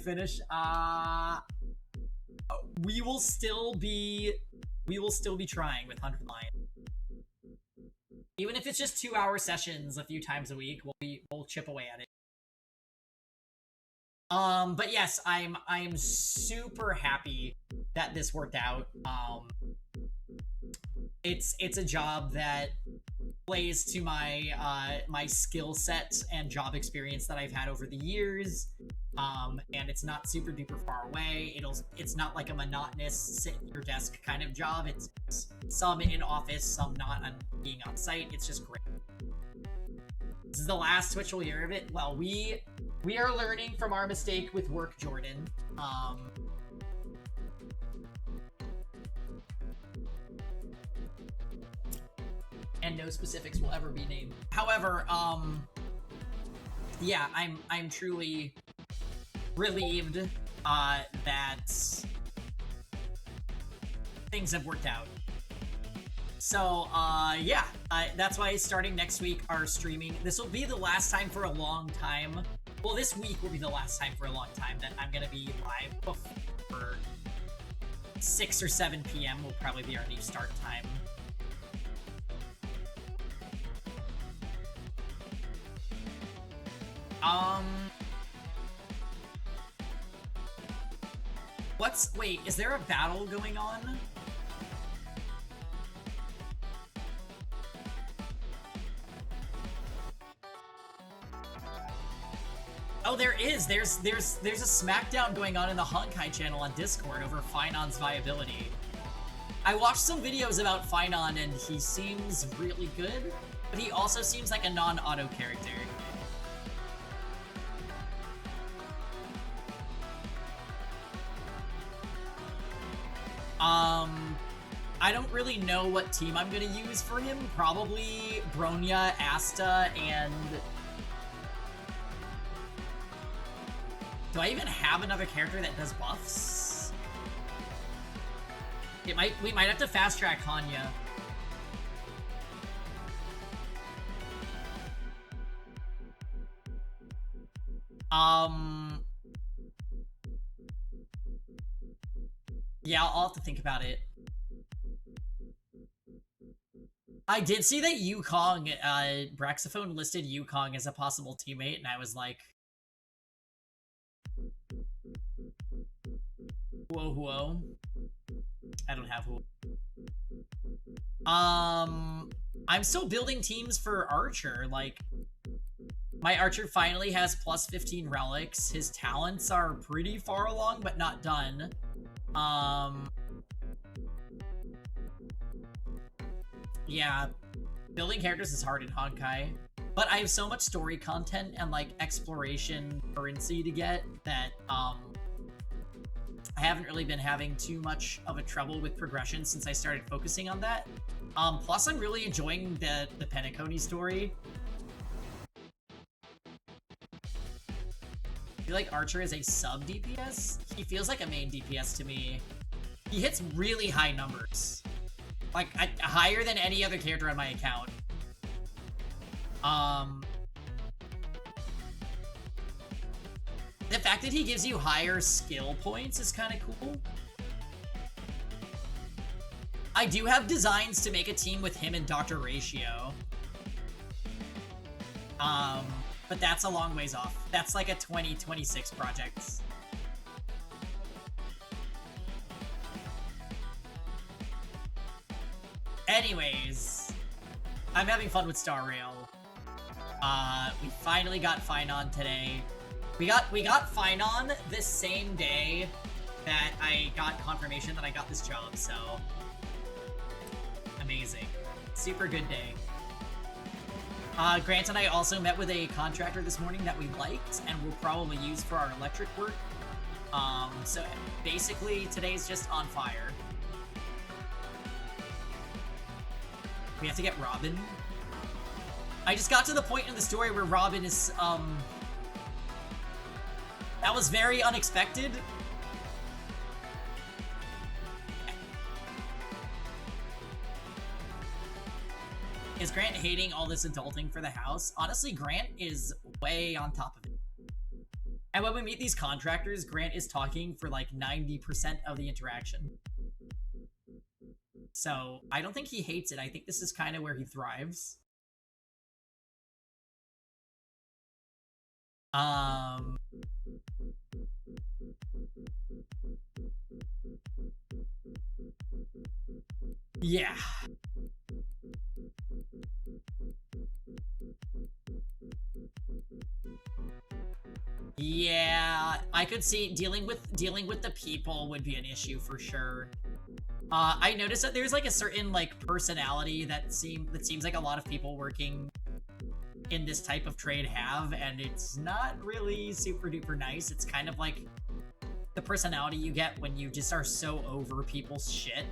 Lion finish. We will still be trying with 100 Lion. Even if it's just 2-hour sessions a few times a week, we'll chip away at it. But yes, I'm super happy that this worked out. It's a job that plays to my my skill set and job experience that I've had over the years. And it's not super duper far away. It's not like a monotonous sit at your desk kind of job. It's some in office, some not being on site. It's just great. This is the last Twitch we'll hear of it. Well, we are learning from our mistake with work, Jordan. And no specifics will ever be named. However, yeah, I'm truly relieved that things have worked out. So, yeah, that's why starting next week, our streaming, this will be the last time for a long time. Well, this week will be the last time for a long time that I'm going to be live before 6 or 7 p.m. will probably be our new start time. Wait, is there a battle going on? Oh, there is. There's a SmackDown going on in the Honkai channel on Discord over Finon's viability. I watched some videos about Finon and he seems really good, but he also seems like a non-auto character. I don't really know what team I'm gonna use for him. Probably Bronya, Asta, and... Do I even have another character that does buffs? We might have to fast track Hanya. Yeah, I'll have to think about it. I did see that Yukong, Braxophone listed Yukong as a possible teammate, and I was like... Whoa. I don't have who. I'm still building teams for Archer, like... My Archer finally has plus 15 relics. His talents are pretty far along, but not done. Yeah, building characters is hard in Honkai, but I have so much story content and like exploration currency to get that I haven't really been having too much of a trouble with progression since I started focusing on that. Plus I'm really enjoying the Penacony story. I feel like Archer is a sub DPS. He feels like a main DPS to me. He hits really high numbers. Like, higher than any other character on my account. The fact that he gives you higher skill points is kind of cool. I do have designs to make a team with him and Dr. Ratio. But that's a long ways off. That's like a 2026 project. Anyways, I'm having fun with Star Rail. We finally got Finon today. We got Finon the same day that I got confirmation that I got this job, so amazing. Super good day. Grant and I also met with a contractor this morning that we liked and will probably use for our electric work. So basically today's just on fire. We have to get Robin. I just got to the point in the story where Robin is, that was very unexpected. Is Grant hating all this adulting for the house? Honestly, Grant is way on top of it. And when we meet these contractors, Grant is talking for like 90% of the interaction. So I don't think he hates it. I think this is kind of where he thrives. Yeah. Yeah, I could see dealing with the people would be an issue for sure. I noticed that there's like a certain like personality that seems like a lot of people working in this type of trade have, and it's not really super duper nice. It's kind of like the personality you get when you just are so over people's shit.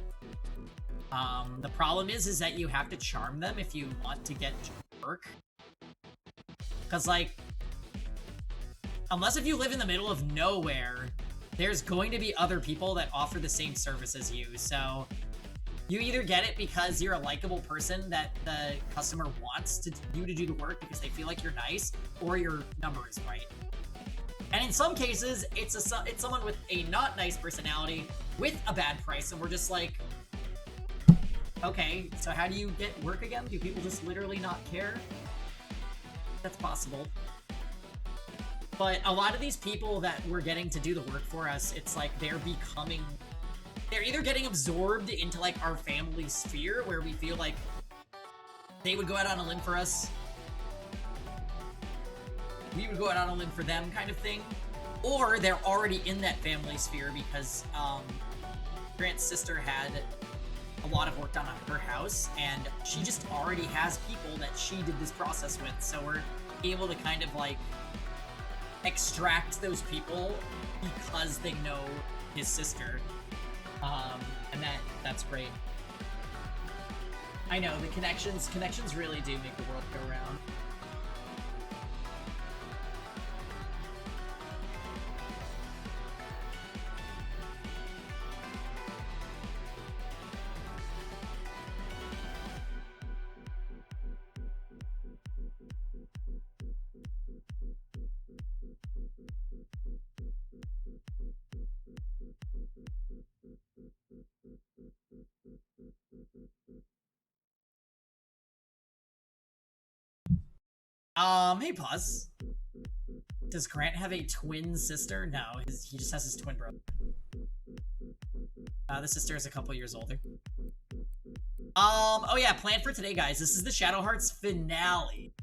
The problem is that you have to charm them if you want to get work. Because like, unless if you live in the middle of nowhere, there's going to be other people that offer the same service as you. So you either get it because you're a likable person that the customer wants you to do the work because they feel like you're nice, or your number is right. And in some cases, it's someone with a not nice personality with a bad price, and we're just like, okay, so how do you get work again? Do people just literally not care? That's possible. But a lot of these people that we're getting to do the work for us, it's like they're either getting absorbed into like our family sphere where we feel like they would go out on a limb for us, we would go out on a limb for them kind of thing, or they're already in that family sphere because Grant's sister had a lot of work done on her house, and she just already has people that she did this process with, so we're able to kind of like extract those people because they know his sister, and that's great. I know the connections really do make the world go round. Hey, pause. Does Grant have a twin sister? No, he just has his twin brother. The sister is a couple years older. Oh yeah, plan for today, guys. This is the Shadow Hearts finale.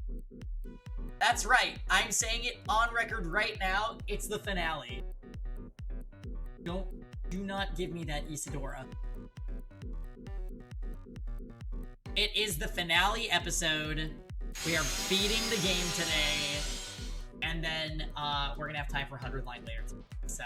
That's right. I'm saying it on record right now. It's the finale. Do not give me that Isadora. It is the finale episode. We are beating the game today. And then we're gonna have time for 100 line later. So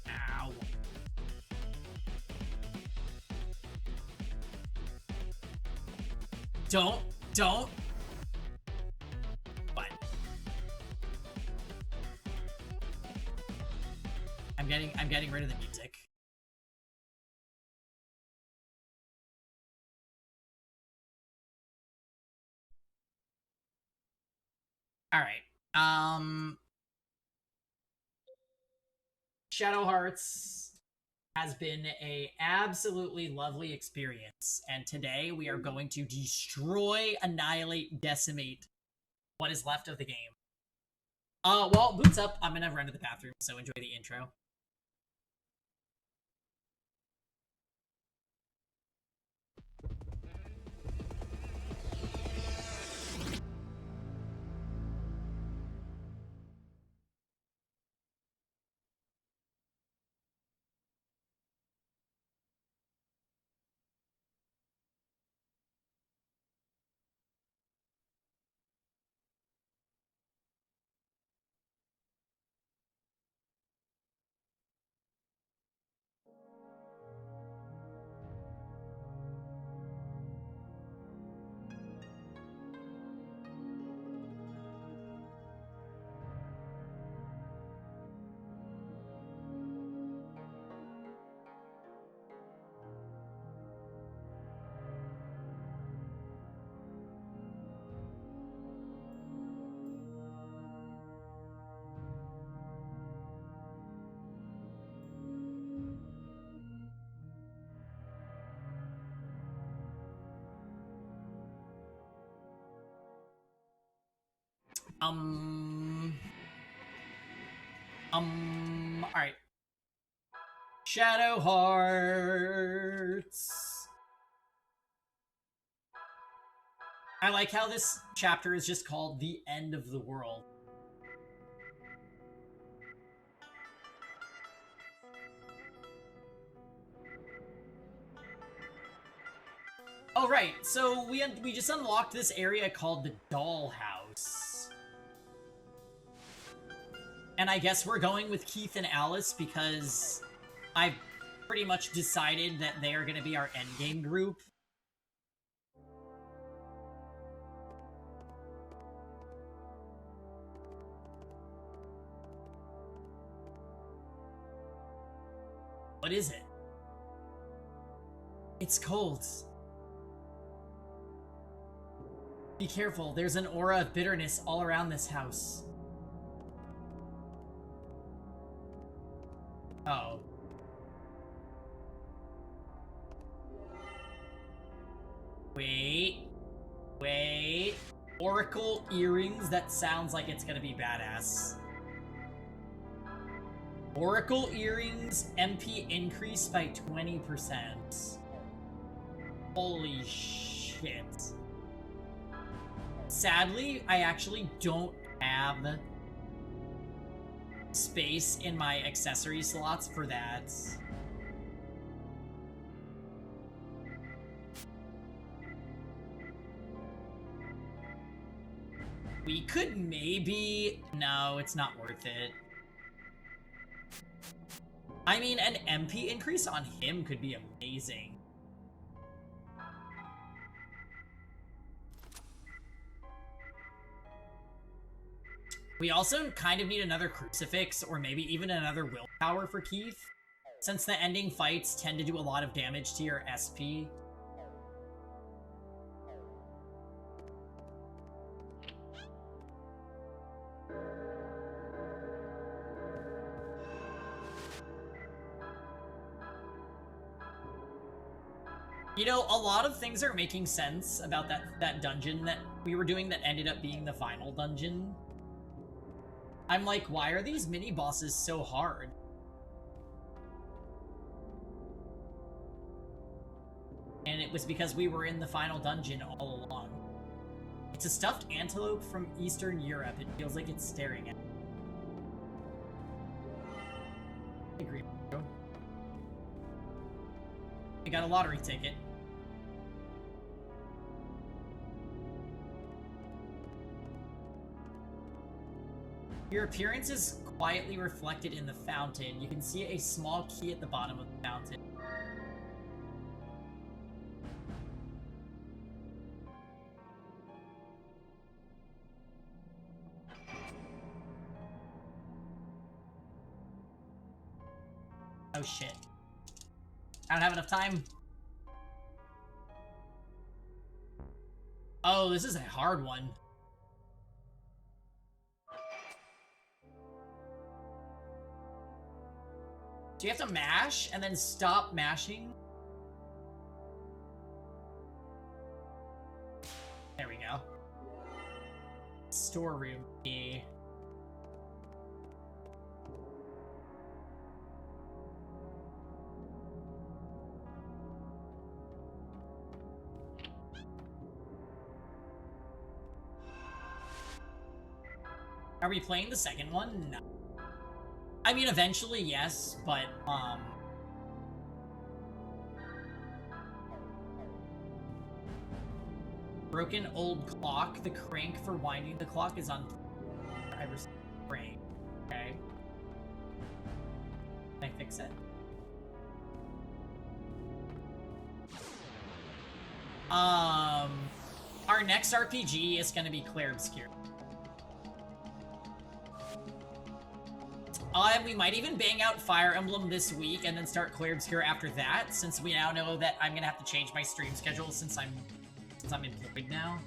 ow. Don't. What? I'm getting rid of the music. All right. Shadow Hearts has been a absolutely lovely experience, and today we are going to destroy, annihilate, decimate what is left of the game. Well, boots up. I'm gonna run to the bathroom, so enjoy the intro. Alright. Shadow Hearts. I like how this chapter is just called The End of the World. Oh, right. So we just unlocked this area called the Dollhouse. And I guess we're going with Keith and Alice because I've pretty much decided that they are going to be our endgame group. What is it? It's cold. Be careful, there's an aura of bitterness all around this house. Oh. Wait. Oracle earrings? That sounds like it's gonna be badass. Oracle earrings, MP increase by 20%. Holy shit. Sadly, I actually don't have space in my accessory slots for that. We could maybe... No, it's not worth it. I mean, an MP increase on him could be amazing. We also kind of need another crucifix, or maybe even another willpower for Keith, since the ending fights tend to do a lot of damage to your SP. You know, a lot of things are making sense about that dungeon that we were doing that ended up being the final dungeon. I'm like, why are these mini-bosses so hard? And it was because we were in the final dungeon all along. It's a stuffed antelope from Eastern Europe. It feels like it's staring at me. I agree. I got a lottery ticket. Your appearance is quietly reflected in the fountain. You can see a small key at the bottom of the fountain. Oh shit. I don't have enough time. Oh, this is a hard one. Do you have to mash and then stop mashing? There we go. Storeroom key. Are we playing the second one? No. I mean, eventually, yes, but, broken old clock. The crank for winding the clock is on... I received crank. Okay. Can I fix it? Our next RPG is gonna be Clair Obscur. We might even bang out Fire Emblem this week and then start Clair Obscur after that, since we now know that I'm gonna have to change my stream schedule since I'm employed now.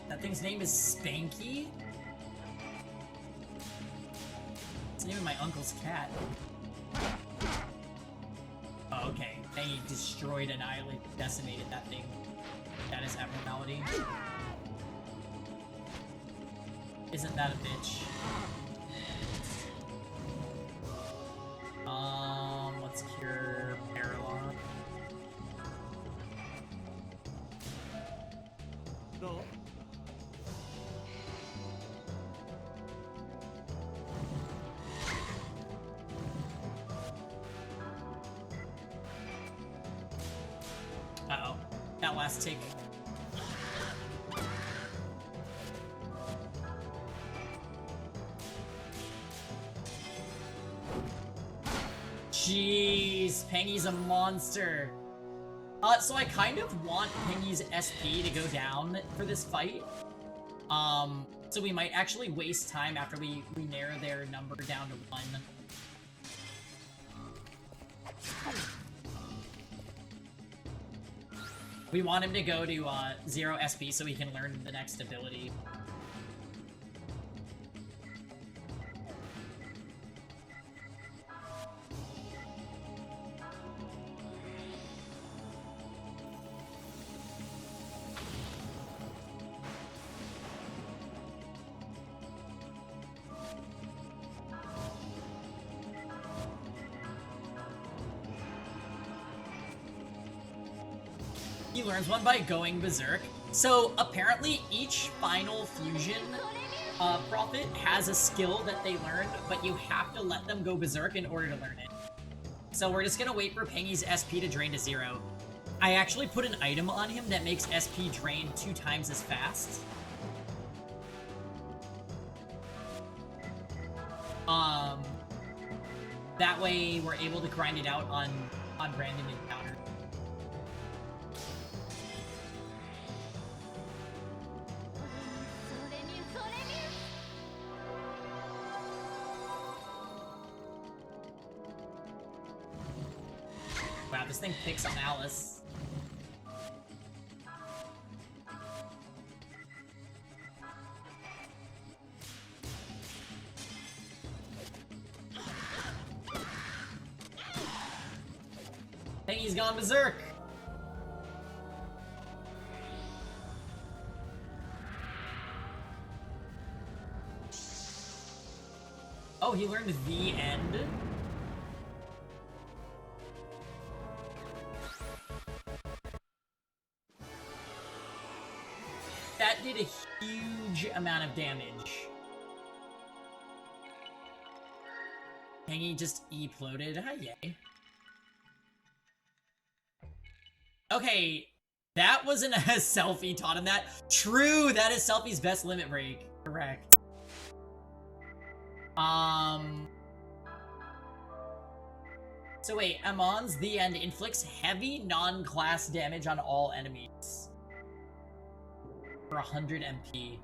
That thing's name is Spanky? the name of my uncle's cat? Oh, okay. They destroyed, annihilated, decimated that thing. That is abnormality. Isn't that a bitch? Let's cure Paralon. No. Uh-oh. That last tick. Jeez, Pengy's a monster. So I kind of want Pengy's SP to go down for this fight. So we might actually waste time after we narrow their number down to 1. We want him to go to 0 SP so he can learn the next ability. He learns one by going berserk. So apparently each final fusion prophet has a skill that they learned, but you have to let them go berserk in order to learn it. So we're just gonna wait for Pengy's SP to drain to 0. I actually put an item on him that makes SP drain 2 times as fast. That way we're able to grind it out on random encounters. Wow, this thing picks on Alice. Pengy's gone berserk! Oh, he learned the end? That did a huge amount of damage. Pengy just E-ploded. Hi, yay. Okay, that wasn't a Selfie taught him that. True, that is Selfie's best limit break. Correct. So wait, Amon's The End inflicts heavy non-class damage on all enemies. For 100 MP.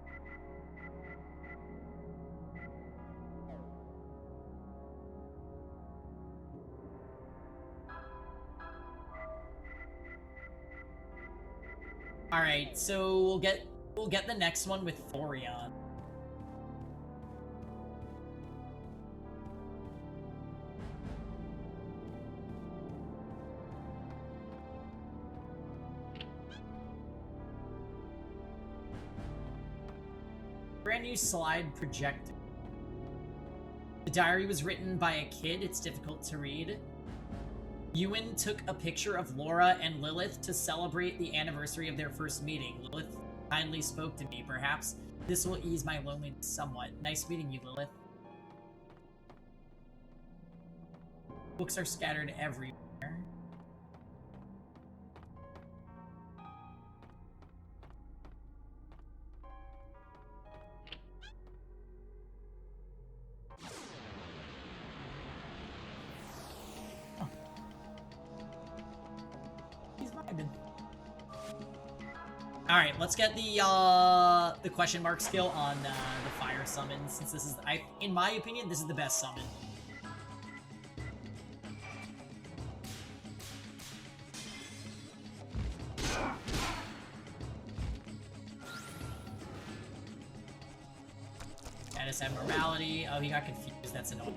Alright, so we'll get the next one with Thorion. Brand new slide projected. The diary was written by a kid. It's difficult to read. Ewan took a picture of Laura and Lilith to celebrate the anniversary of their first meeting. Lilith kindly spoke to me. Perhaps this will ease my loneliness somewhat. Nice meeting you, Lilith. Books are scattered everywhere. Alright, let's get the question mark skill on the fire summon, since this is, in my opinion, this is the best summon. That minus abnormality. Oh, he got confused. That's annoying.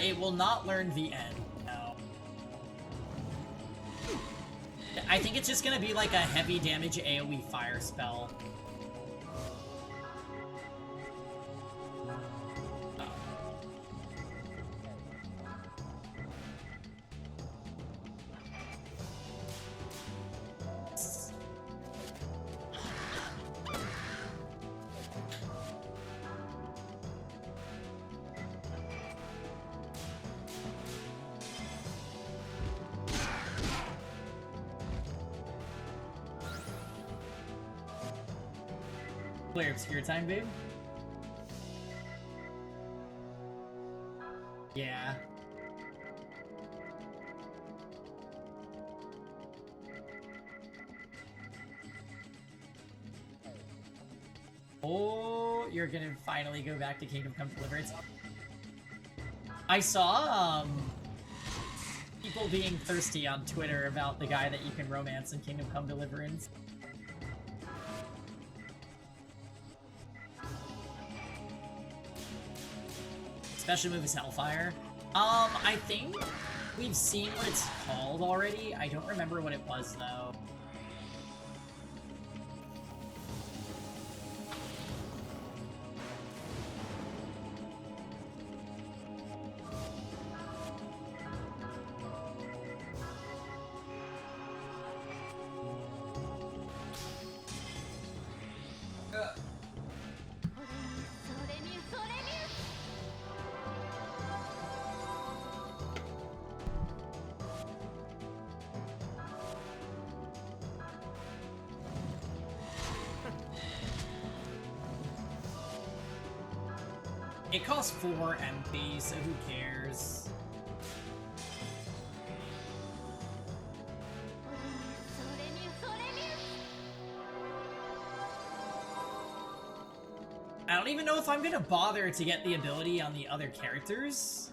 It will not learn the end. No. I think it's just gonna be like a heavy damage AoE fire spell. Play obscure time, babe? Yeah. Oh, you're gonna finally go back to Kingdom Come Deliverance. I saw, people being thirsty on Twitter about the guy that you can romance in Kingdom Come Deliverance. Special move is Hellfire. I think we've seen what it's called already. I don't remember what it was, though. It costs 4 MP, so who cares? I don't even know if I'm gonna bother to get the ability on the other characters.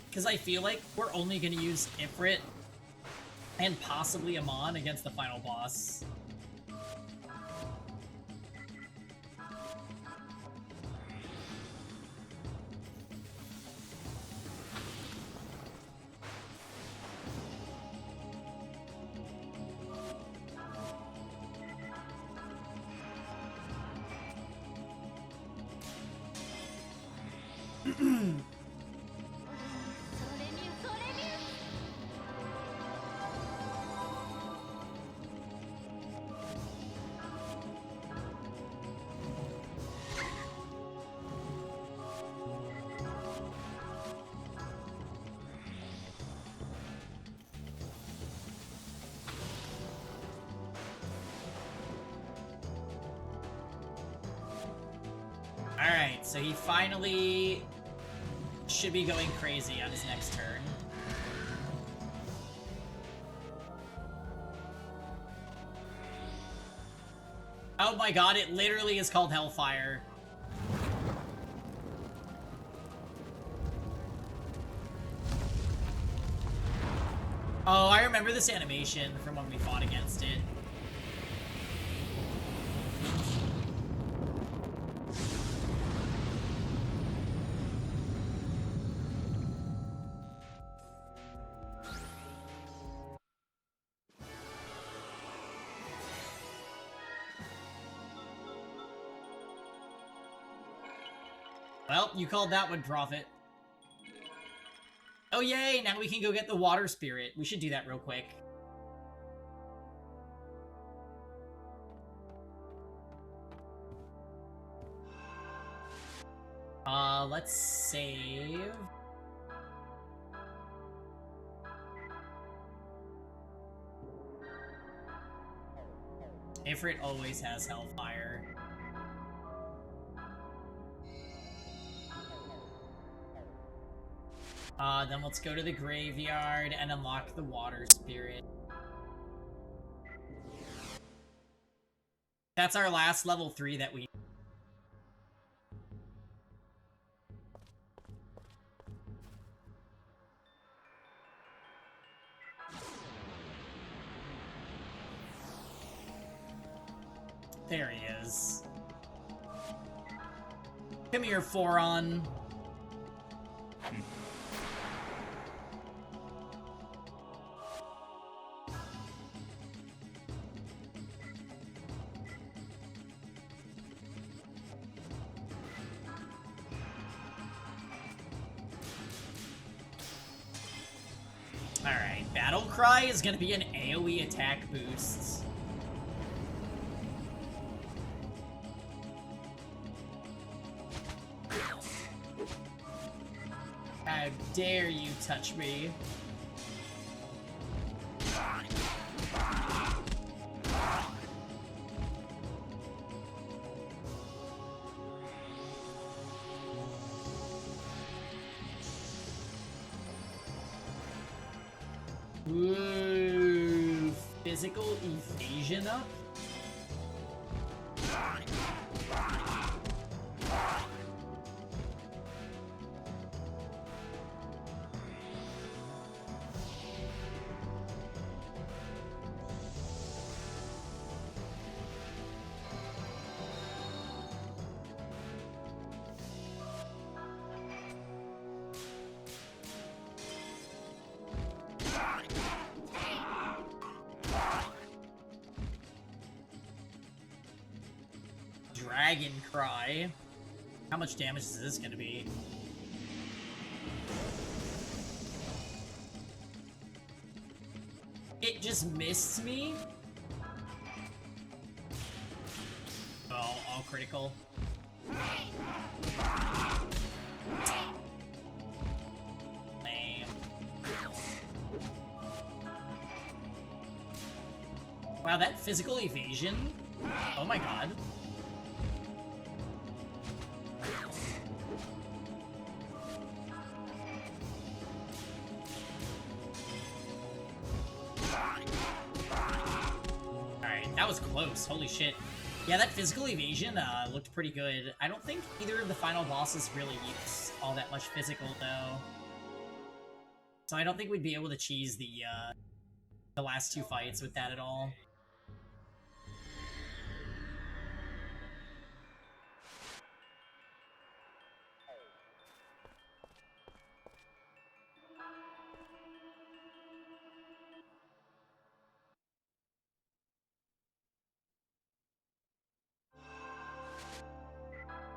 Because I feel like we're only gonna use Ifrit and possibly Amon against the final boss. Alright, so he finally should be going crazy on his next turn. Oh my god, it literally is called Hellfire. Oh, I remember this animation from when we fought against it. Well, you called that one Prophet. Oh yay, now we can go get the water spirit. We should do that real quick. Let's save. Ifrit always has Hellfire. Then let's go to the graveyard and unlock the water spirit. That's our last level 3 that we... There he is. Come here, Foron. Alright, Battle Cry is gonna be an AoE attack boost. How dare you touch me? Ooh, physical evasion up? Dragon Cry. How much damage is this gonna be? It just missed me? Oh, all critical. Lame. Wow, that physical evasion? Oh my god. That was close. Holy shit. Yeah, that physical evasion looked pretty good. I don't think either of the final bosses really use all that much physical, though. So I don't think we'd be able to cheese the last two fights with that at all.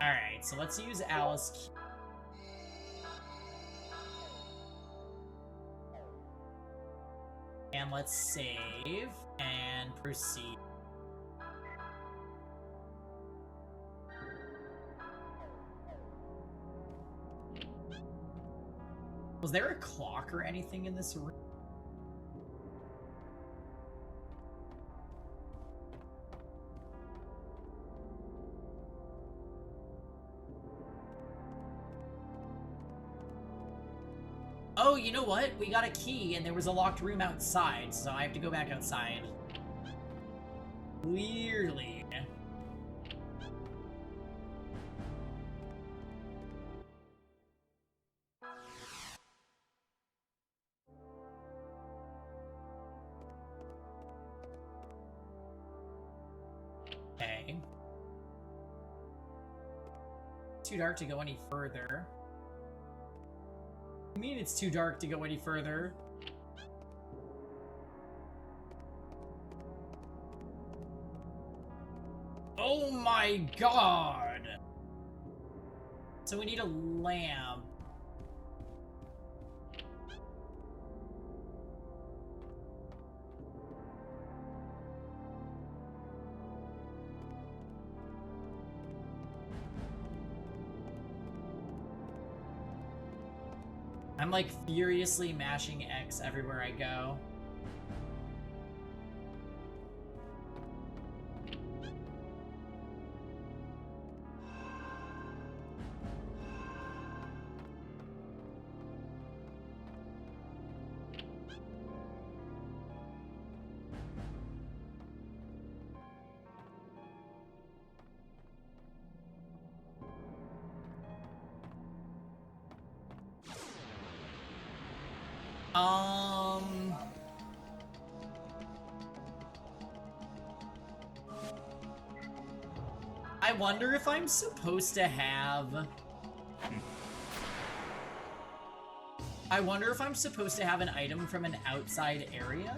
Alright, so let's use Alice. And let's save and proceed. Was there a clock or anything in this room? Oh, you know what? We got a key, and there was a locked room outside, so I have to go back outside. Clearly. Okay. Too dark to go any further. I mean, it's too dark to go any further. Oh my god! So we need a lamp. I'm like furiously mashing X everywhere I go. I wonder if I'm supposed to have... I wonder if I'm supposed to have an item from an outside area?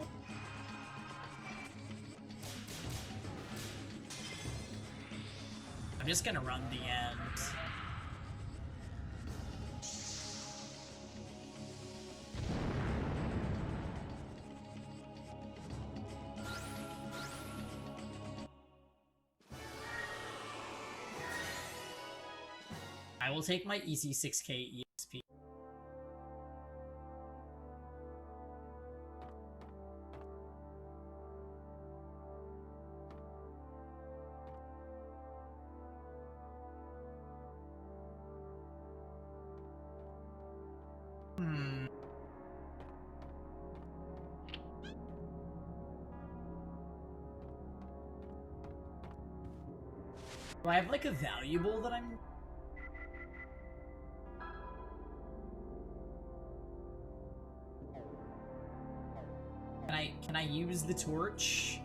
I'm just gonna run the end. I will take my EC6K EXP. Do I have, like, a valuable that I'm... Can I use the torch?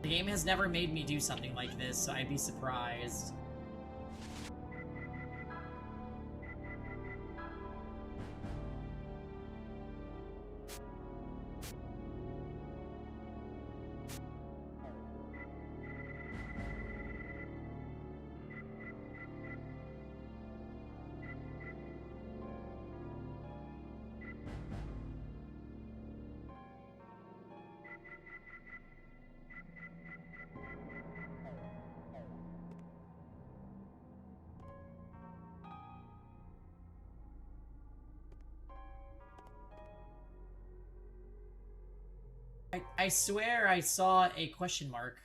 The game has never made me do something like this, so I'd be surprised. I swear I saw a question mark.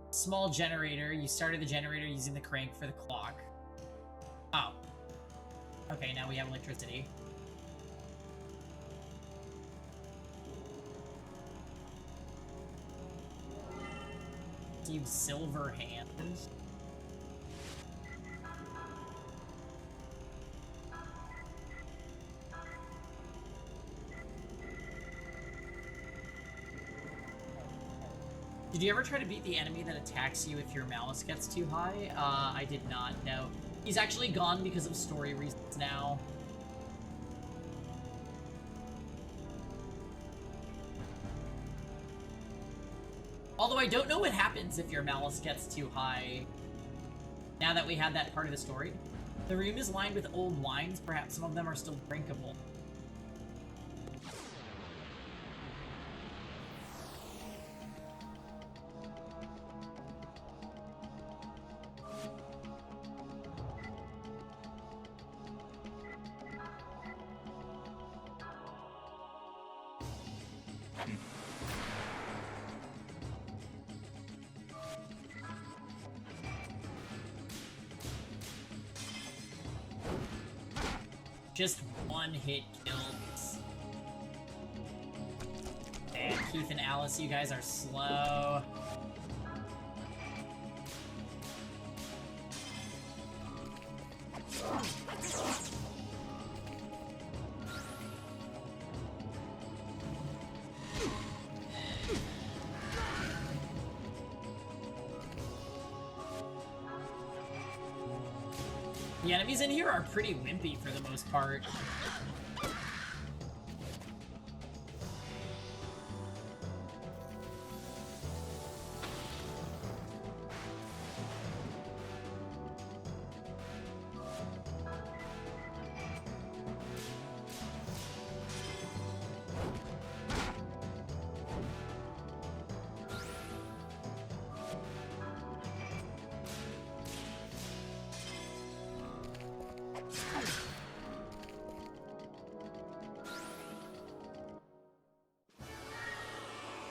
Small generator. You started the generator using the crank for the clock. Oh. Okay, now we have electricity. Use silver hands. Did you ever try to beat the enemy that attacks you if your malice gets too high? I did not, no. He's actually gone because of story reasons now. Although I don't know what happens if your malice gets too high. Now that we had that part of the story. The room is lined with old wines. Perhaps some of them are still drinkable. Just one hit kills. And Keith and Alice, you guys are slow. The enemies in here are pretty wimpy for the most part.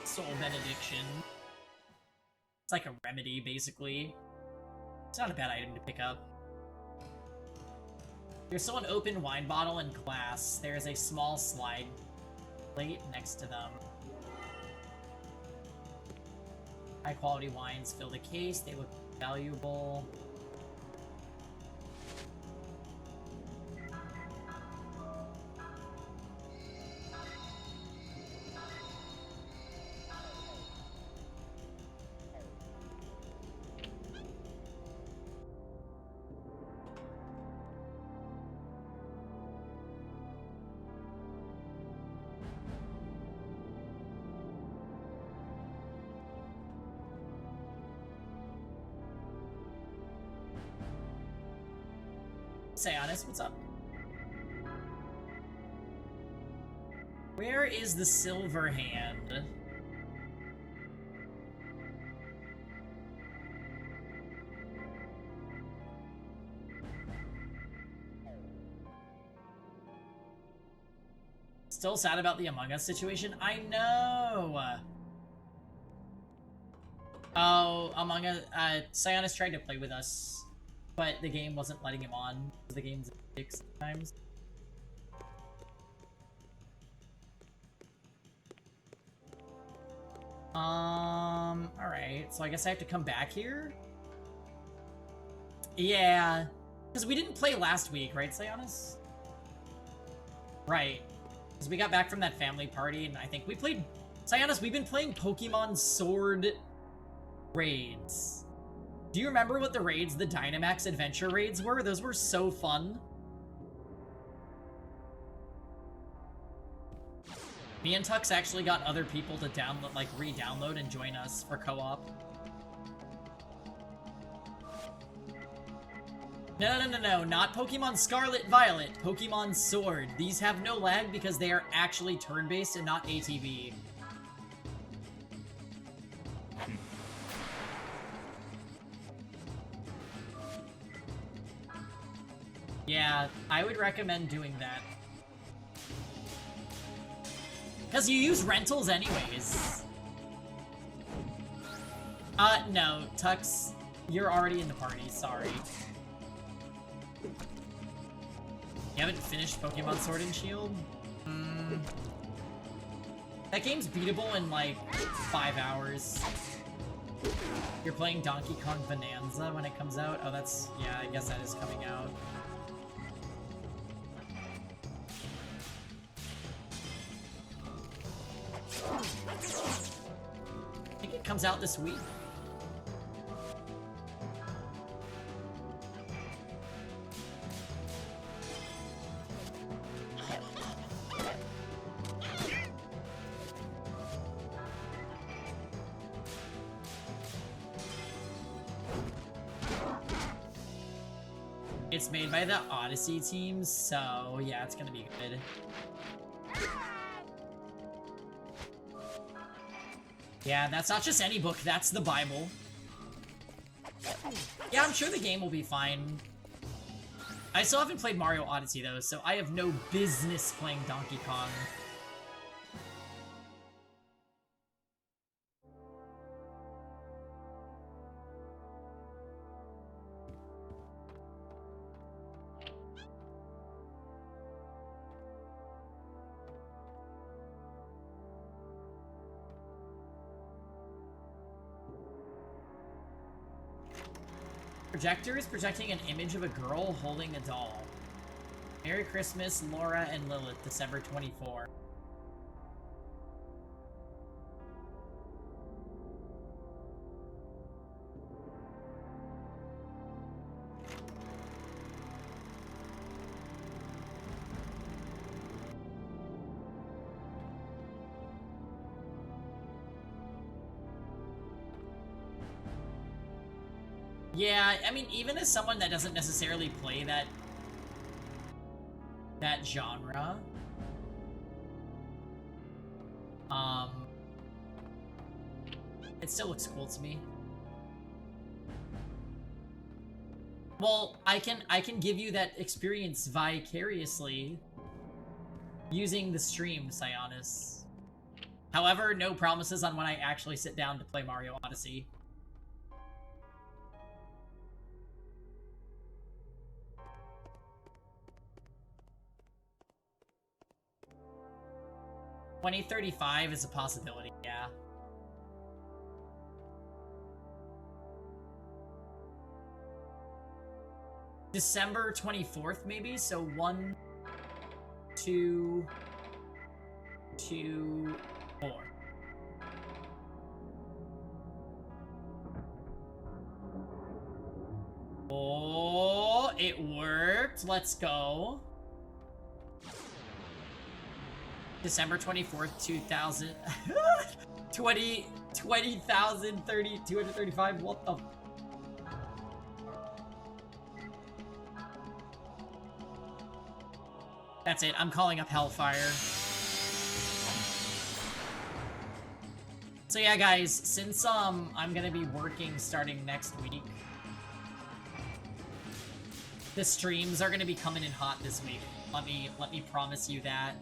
Soul Benediction. It's like a remedy, basically. It's not a bad item to pick up. There's still an open wine bottle and glass. There's a small slide plate next to them. High quality wines fill the case. They look valuable. Say honest, what's up? Where is the silver hand? Still sad about the Among Us situation? I know! Oh, Among Us, Sionis tried to play with us, but the game wasn't letting him on. The game's 6 times. Alright, so I guess I have to come back here? Yeah, because we didn't play last week, right, Sionis? Right. Because we got back from that family party, and I think we played... Sionis, we've been playing Pokemon Sword raids. Do you remember what the raids, the Dynamax Adventure raids were? Those were so fun. Me and Tux actually got other people to download, like, re-download and join us for co-op. No, not Pokemon Scarlet Violet, Pokemon Sword. These have no lag because they are actually turn-based and not ATV. Yeah, I would recommend doing that. Because you use rentals anyways. No, Tux, you're already in the party, sorry. You haven't finished Pokemon Sword and Shield? That game's beatable in, like, 5 hours. You're playing Donkey Kong Bonanza when it comes out? Oh, that's... yeah, I guess that is coming out. I think it comes out this week. It's made by the Odyssey team, so yeah, it's gonna be good. Yeah, that's not just any book, that's the Bible. Yeah, I'm sure the game will be fine. I still haven't played Mario Odyssey though, so I have no business playing Donkey Kong. Projector is projecting an image of a girl holding a doll. Merry Christmas, Laura and Lilith, December 24. Yeah, I mean, even as someone that doesn't necessarily play that genre, it still looks cool to me. Well, I can give you that experience vicariously using the stream, Sionis. However, no promises on when I actually sit down to play Mario Odyssey. $2035 is a possibility, yeah. December 24th, maybe? So 1, 2, 4. Oh, it worked. Let's go. December 24th, 2000. 235. What the? That's it. I'm calling up Hellfire. So yeah, guys, since I'm gonna be working starting next week, the streams are gonna be coming in hot this week. Let me promise you that.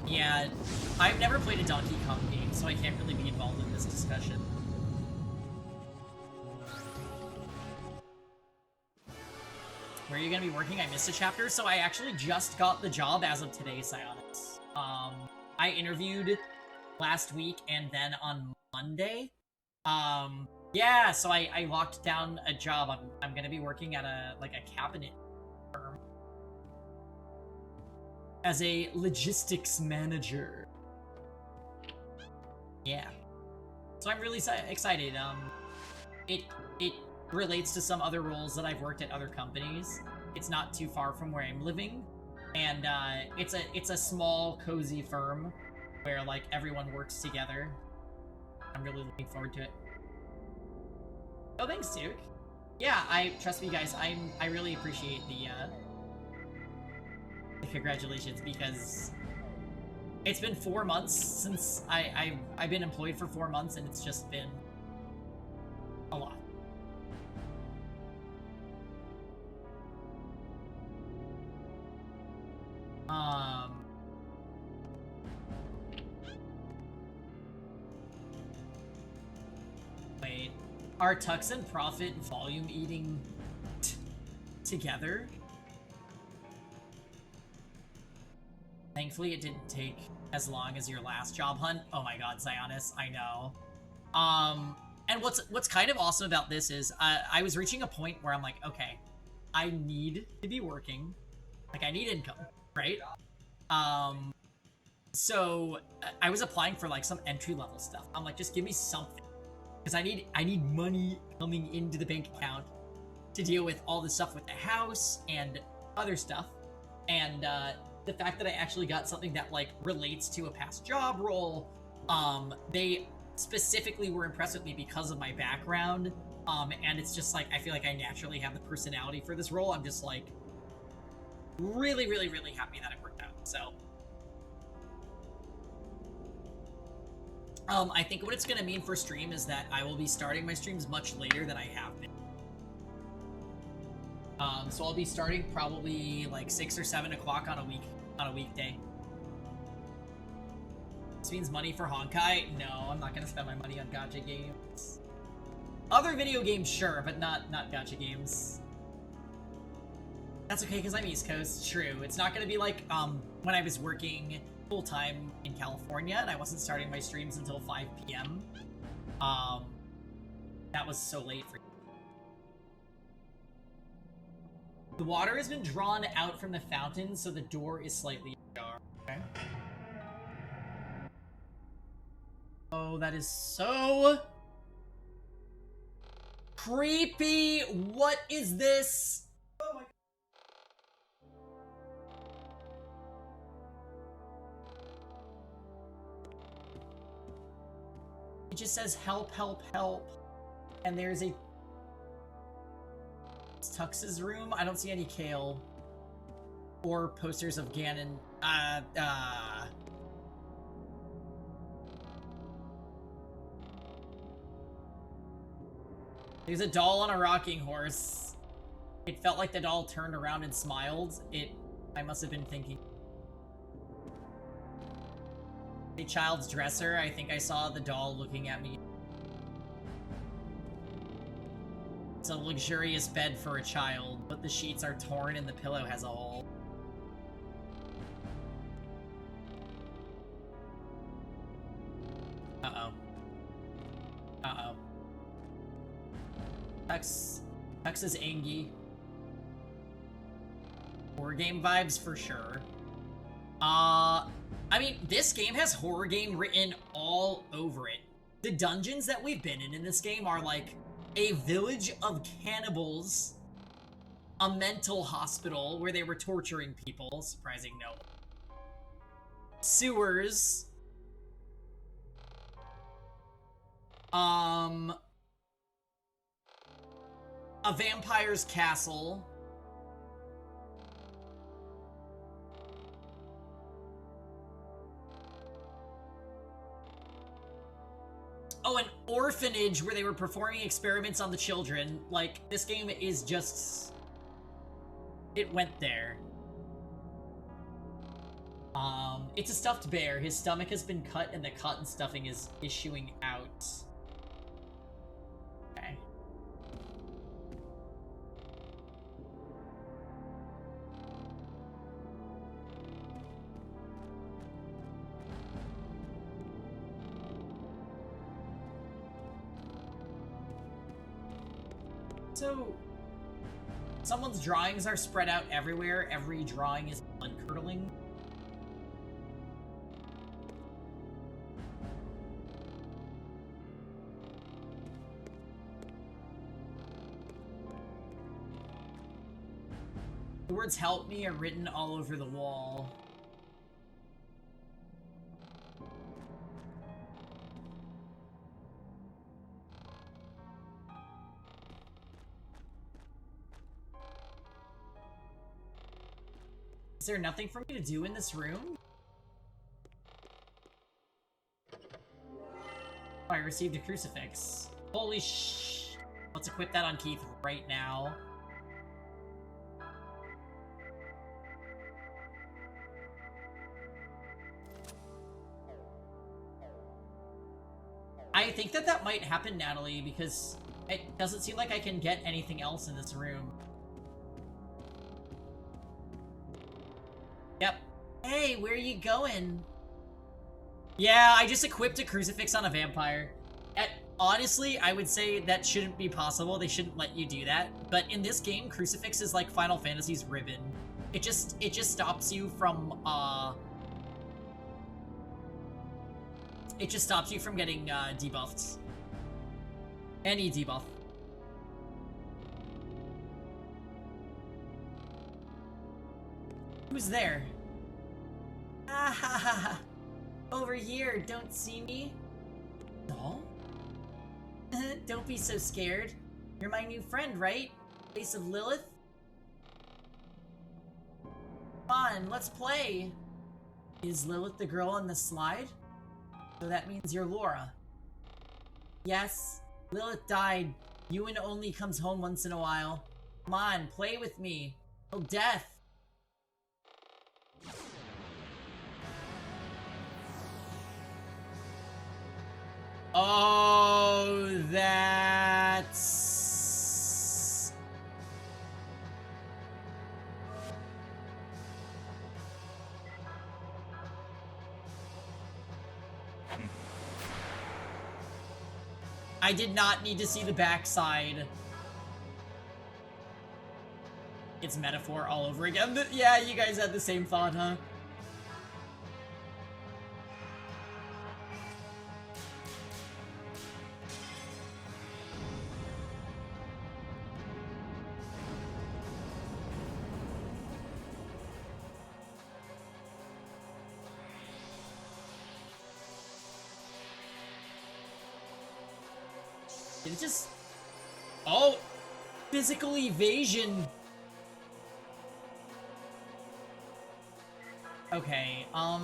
Yeah, I've never played a Donkey Kong game, so I can't really be involved in this discussion. Where are you gonna be working? I missed a chapter, so I actually just got the job as of today, Sionis. I interviewed last week and then on Monday. Yeah, so I locked down a job. I'm gonna be working at a cabinet firm as a logistics manager. Yeah. So I'm really excited. It relates to some other roles that I've worked at other companies. It's not too far from where I'm living, and it's a small, cozy firm where like everyone works together. I'm really looking forward to it. Oh, thanks, Duke. Yeah, trust me, guys. I really appreciate the congratulations, because it's been 4 months since I've been employed for 4 months, and it's just been a lot. Wait, are Tux and Profit volume eating together? Thankfully, it didn't take as long as your last job hunt. Oh my god, Zionis, I know. And what's kind of awesome about this is I was reaching a point where I'm like, okay, I need to be working. Like, I need income, right? So I was applying for like some entry-level stuff. I'm like, just give me something. Because I need money coming into the bank account to deal with all the stuff with the house and other stuff. And the fact that I actually got something that like relates to a past job role, they specifically were impressed with me because of my background. And it's just like, I feel like I naturally have the personality for this role. I'm just like really, really, really happy that it worked out. So I think what it's gonna mean for stream is that I will be starting my streams much later than I have been. So I'll be starting probably like 6 or 7 o'clock on a weekday. This means money for Honkai? No, I'm not gonna spend my money on gacha games. Other video games, sure, but not gacha games. That's okay, because I'm East Coast. True. It's not gonna be like when I was working full-time in California and I wasn't starting my streams until 5 p.m. That was so late for you. The water has been drawn out from the fountain, so the door is slightly ajar. Okay. Oh, that is so creepy. What is this? Oh my god. It just says help, help, help. And there's a Tux's room. I don't see any Kale or posters of Ganon. There's a doll on a rocking horse. It felt like the doll turned around and smiled. I must have been thinking. A child's dresser. I think I saw the doll looking at me. It's a luxurious bed for a child, but the sheets are torn and the pillow has a hole. Uh-oh. Uh-oh. Tux is Angie. Horror game vibes for sure. I mean, this game has horror game written all over it. The dungeons that we've been in this game are like a village of cannibals a mental hospital where they were torturing people. Surprising no. Sewers. A vampire's castle. Oh, an orphanage where they were performing experiments on the children. Like, this game is just... It went there. It's a stuffed bear. His stomach has been cut and the cotton stuffing is issuing out. Okay. So, someone's drawings are spread out everywhere. Every drawing is blood-curdling. The words "help me" are written all over the wall. Is there nothing for me to do in this room? Oh, I received a crucifix. Holy sh... Let's equip that on Keith right now. I think that might happen, Natalie, because it doesn't seem like I can get anything else in this room. Yep. Hey, where are you going? Yeah, I just equipped a crucifix on a vampire. Honestly, I would say that shouldn't be possible. They shouldn't let you do that. But in this game, crucifix is like Final Fantasy's ribbon. It just stops you from, It just stops you from getting, debuffed. Any debuff. Who's there? Ah ha ha ha. Over here, don't see me? No? Don't be so scared. You're my new friend, right? Face of Lilith? Come on, let's play. Is Lilith the girl on the slide? So that means you're Laura. Yes, Lilith died. Ewan only comes home once in a while. Come on, play with me. Till death. Oh, that's... I did not need to see the backside. It's metaphor all over again. Yeah, you guys had the same thought, huh? Did it just... Oh! Physical evasion! Okay, I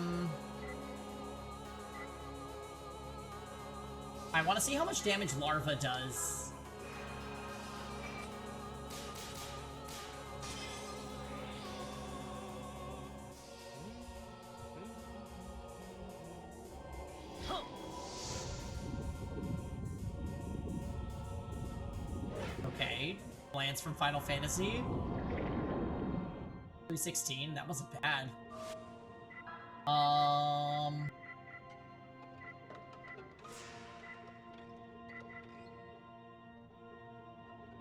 want to see how much damage Larva does. Okay, Lance from Final Fantasy. 316, that wasn't bad.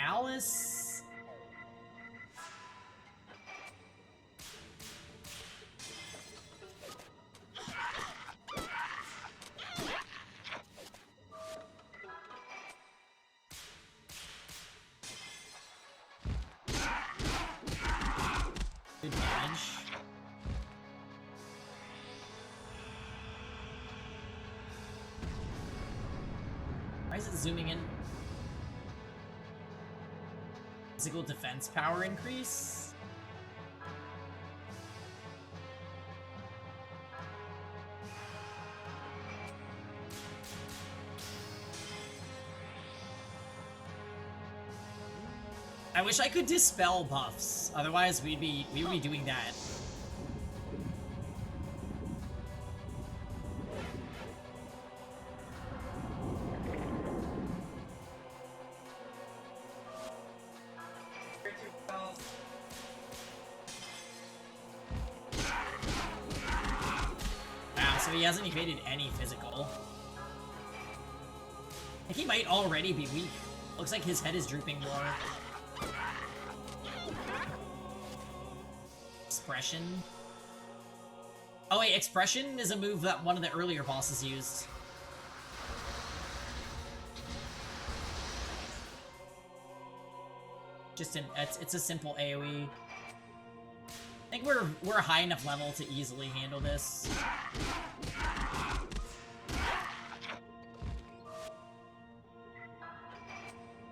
Alice. good damage. Why is it zooming in? Physical defense power increase? I wish I could dispel buffs. Otherwise, we would be doing that. Wow, so he hasn't evaded any physical. I think he might already be weak. Looks like his head is drooping more. Expression. Oh wait, Expression is a move that one of the earlier bosses used. Just it's a simple AoE. I think we're a high enough level to easily handle this.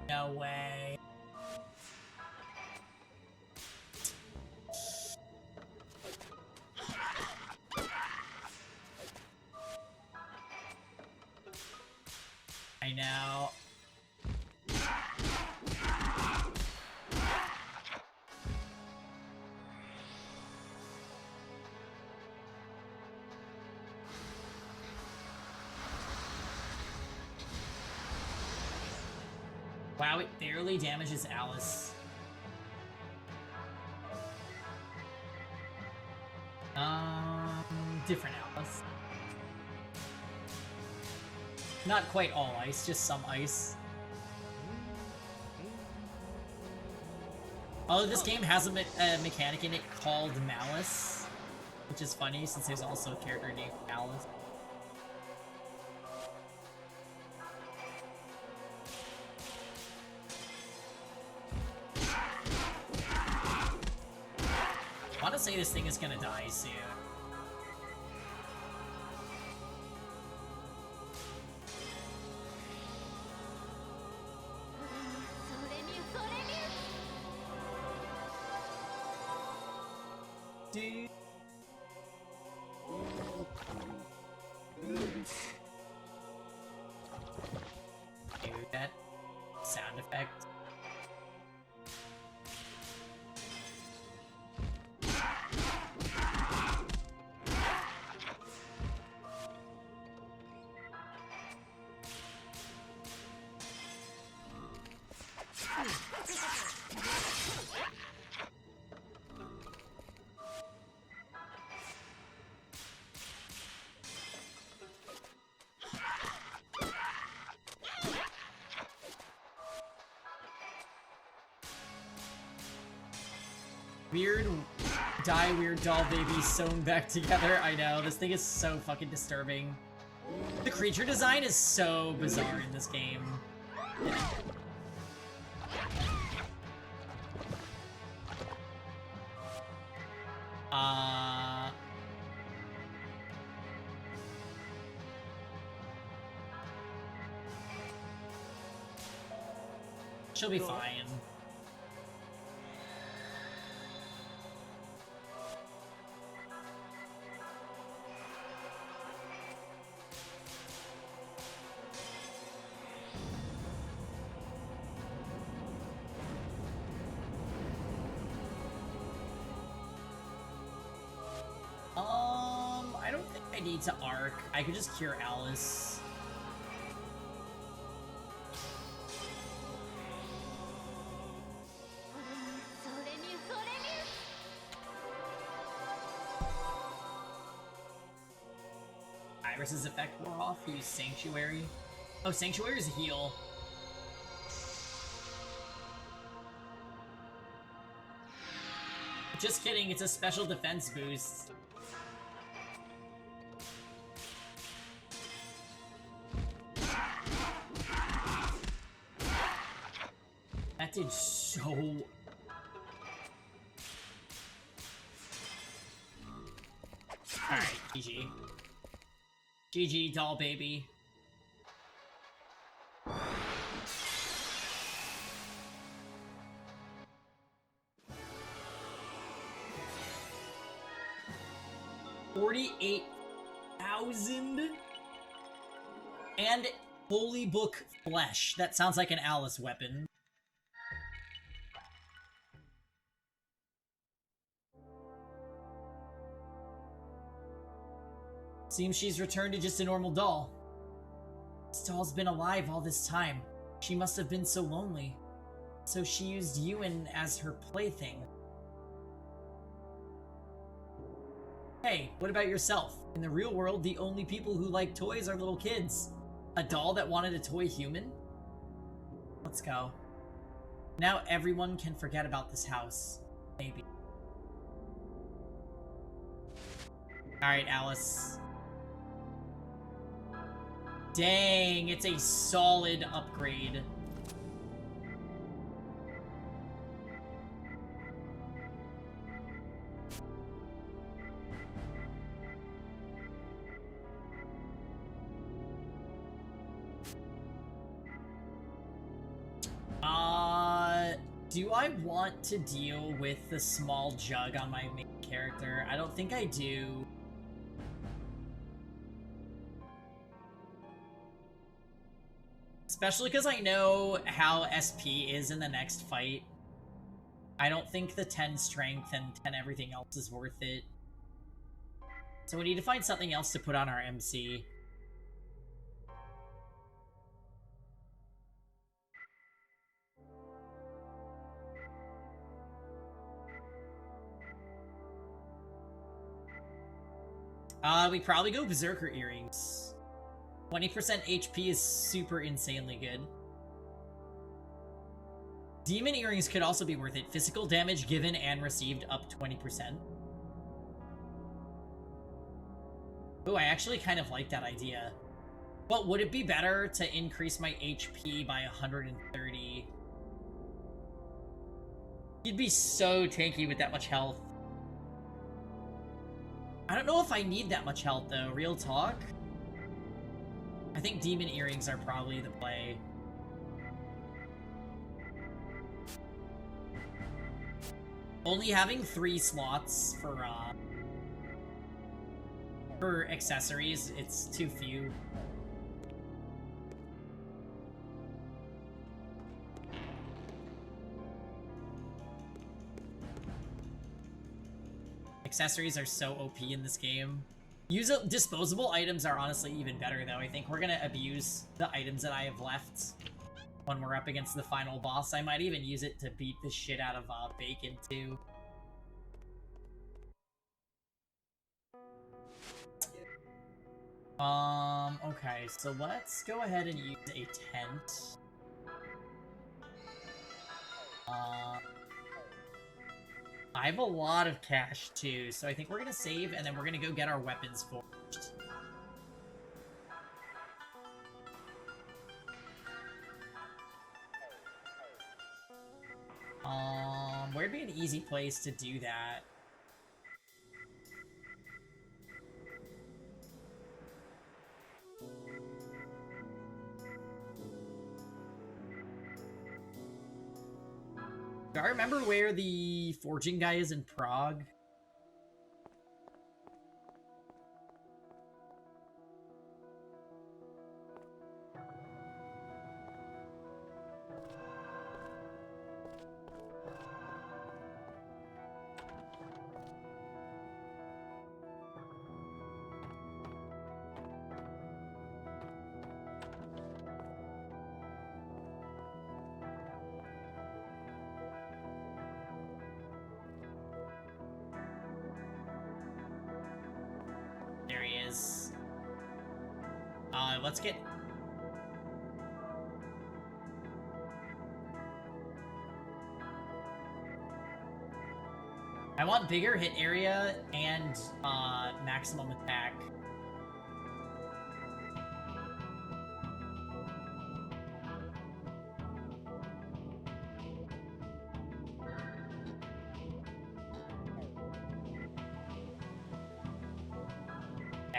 No way. I know. Wow, it barely damages Alice. Different Alice. Not quite all ice, just some ice. Although this game has a mechanic in it called Malice, which is funny since there's also a character named Alice. I want to say this thing is gonna die soon. Dude. That sound effect. Weird weird doll babies sewn back together. I know, this thing is so fucking disturbing. The creature design is so bizarre in this game. She'll be fine. I don't think I need to arc. I could just cure Alice. Iris's effect wore off. Use Sanctuary. Oh, Sanctuary is a heal. Just kidding, it's a special defense boost. That did so... GG. GG, doll baby. $48,000 and Holy Book Flesh. That sounds like an Alice weapon. Seems she's returned to just a normal doll. This doll's been alive all this time. She must have been so lonely. So she used Ewan as her plaything. Hey, what about yourself? In the real world, the only people who like toys are little kids. A doll that wanted a toy human? Let's go. Now everyone can forget about this house. Maybe. Alright, Alice. Dang, it's a solid upgrade. Do I want to deal with the small jug on my main character? I don't think I do. Especially because I know how SP is in the next fight. I don't think the 10 strength and 10 everything else is worth it. So we need to find something else to put on our MC. We probably go Berserker Earrings. 20% HP is super insanely good. Demon Earrings could also be worth it. Physical damage given and received up 20%. Ooh, I actually kind of like that idea. But would it be better to increase my HP by 130? You'd be so tanky with that much health. I don't know if I need that much health, though. Real talk. I think Demon Earrings are probably the play. Only having 3 slots for accessories, it's too few. Accessories are so OP in this game. Disposable items are honestly even better, though. I think we're gonna abuse the items that I have left when we're up against the final boss. I might even use it to beat the shit out of Bacon, too. Okay, so let's go ahead and use a tent. I have a lot of cash, too, so I think we're gonna save, and then we're gonna go get our weapons forged. Where'd be an easy place to do that? Do I remember where the forging guy is in Prague? There he is. Let's get... I want bigger hit area and, maximum attack.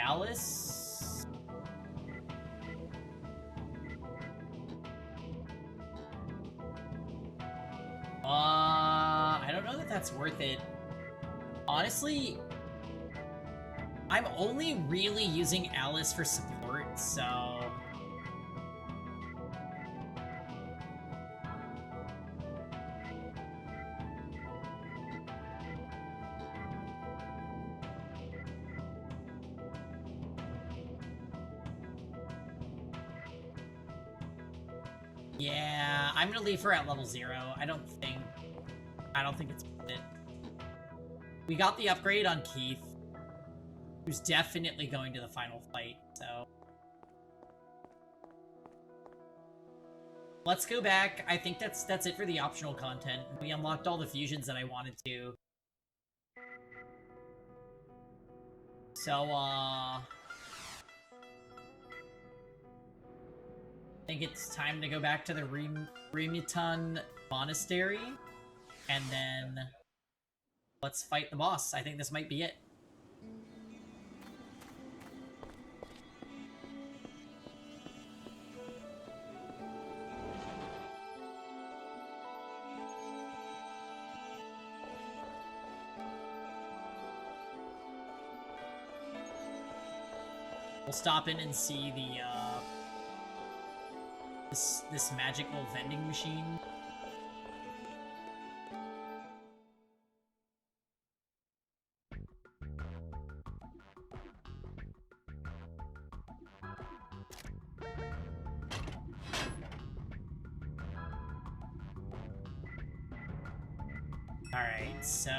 Alice. I don't know that that's worth it. Honestly, I'm only really using Alice for support, so... Yeah, I'm gonna leave her at level 0. I don't think it's worth it. We got the upgrade on Keith, who's definitely going to the final fight, so... Let's go back. I think that's it for the optional content. We unlocked all the fusions that I wanted to. So, I think it's time to go back to the Remuton Monastery, and then let's fight the boss. I think this might be it. We'll stop in and see the, this magical vending machine. Alright, so...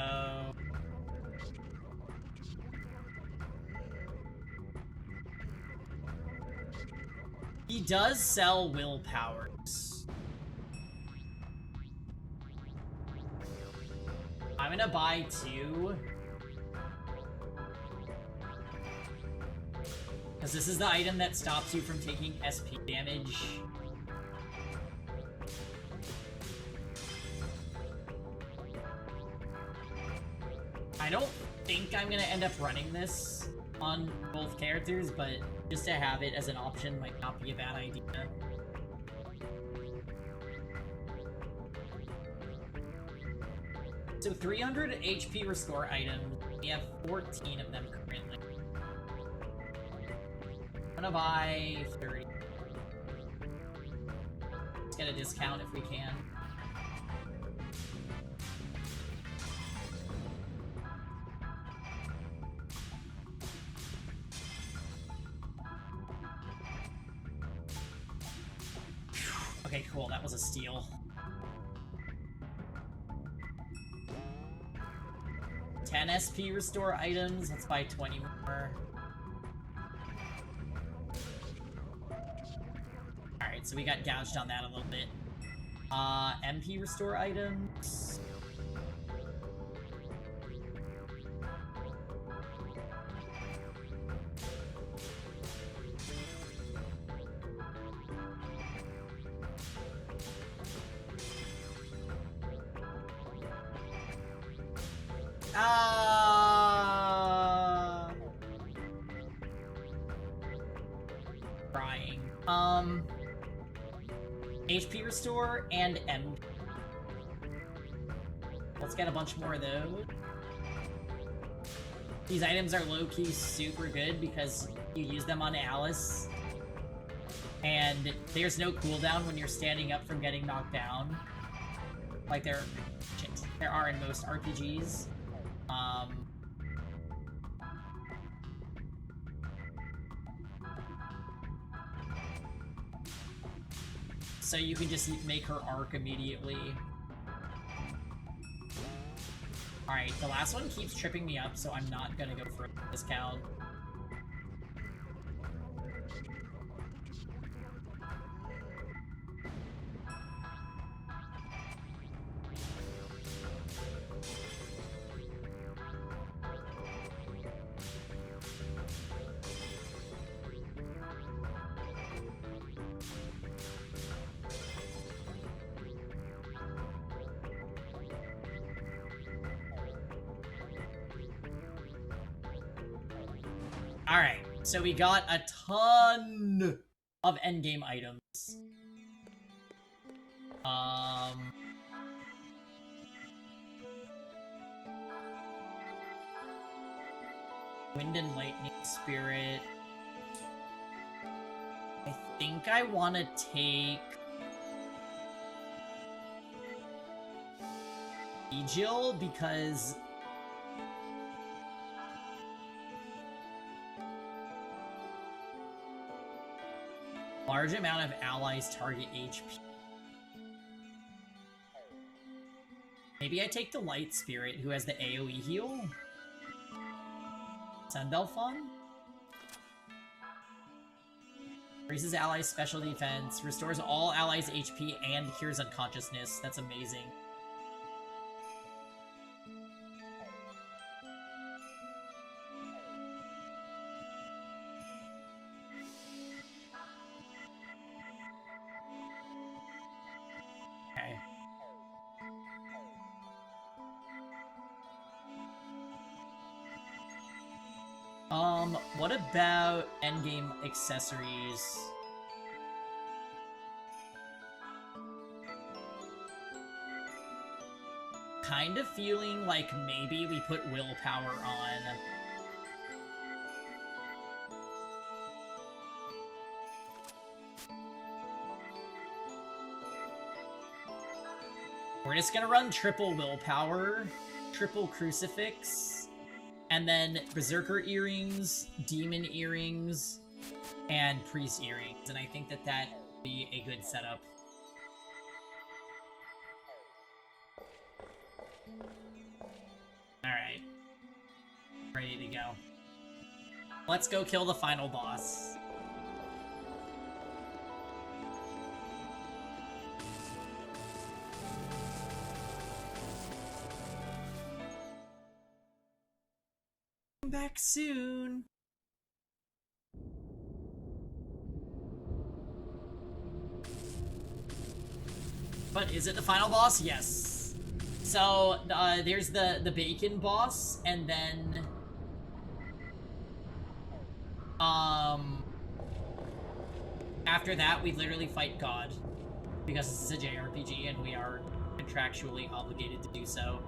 He does sell willpowers. I'm gonna buy 2. Because this is the item that stops you from taking SP damage. I don't think I'm gonna end up running this on both characters, but just to have it as an option might not be a bad idea. So 300 HP restore items, we have 14 of them currently. I'm gonna buy 30. Let's get a discount if we can. Okay, cool, that was a steal. 10 SP restore items, let's buy 20 more. Alright, so we got gouged on that a little bit. MP restore items. Crying. HP restore and M. Let's get a bunch more of those. These items are low-key super good because you use them on Alice. And there's no cooldown when you're standing up from getting knocked down. Like there are in most RPGs. So you can just make her arc immediately. Alright, the last one keeps tripping me up, so I'm not gonna go for a discount. So we got a ton of endgame items. Wind and Lightning Spirit. I think I want to take Egil because large amount of allies target HP. Maybe I take the Light Spirit, who has the AoE heal. Sandalphon? Raises allies' special defense, restores all allies' HP, and cures unconsciousness. That's amazing. Okay. What about endgame accessories? Kind of feeling like maybe we put willpower on. We're just gonna run triple willpower, triple crucifix, and then berserker earrings, demon earrings, and priest earrings. And I think that that would be a good setup. Alright. Ready to go. Let's go kill the final boss. Back soon. But is it the final boss? Yes. So there's the bacon boss, and then after that we literally fight God, because this is a JRPG and we are contractually obligated to do so.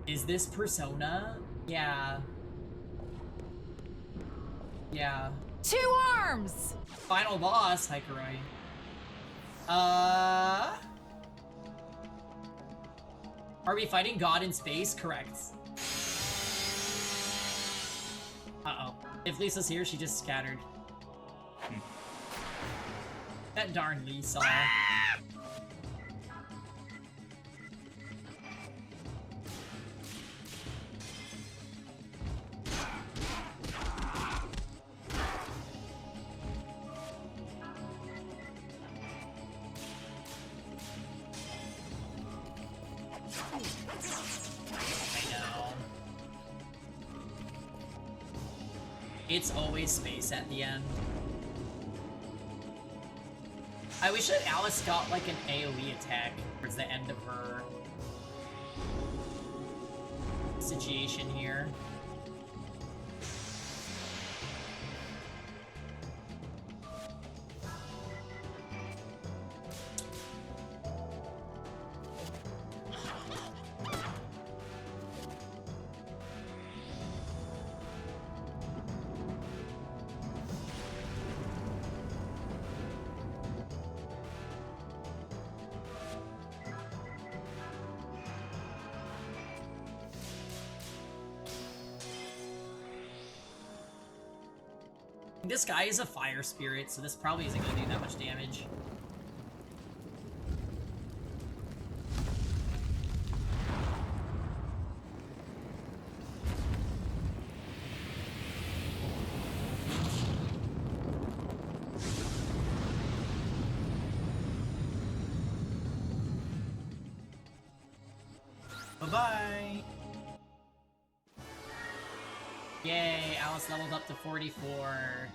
Is this Persona? Yeah. Yeah. 2 arms! Final boss, Haikuroi. Are we fighting God in space? Correct. Uh-oh. If Lisa's here, she just scattered. That darn Lisa. It's always space at the end. I wish that Alice got like an AoE attack towards the end of her situation here. This guy is a fire spirit, so this probably isn't going to do that much damage. Bye-bye! Yay, Alice leveled up to 44.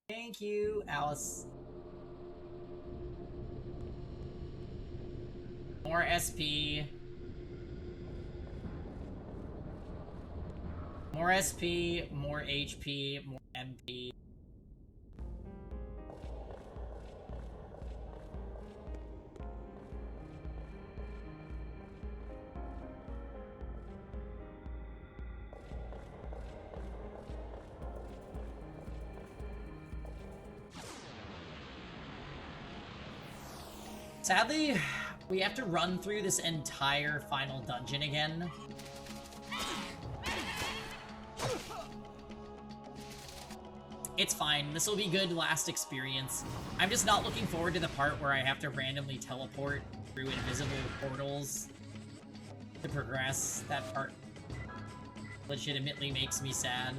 Thank you, Alice. More SP. More SP, more HP, more MP. Sadly, we have to run through this entire final dungeon again. It's fine. This will be good last experience. I'm just not looking forward to the part where I have to randomly teleport through invisible portals to progress. That part legitimately makes me sad.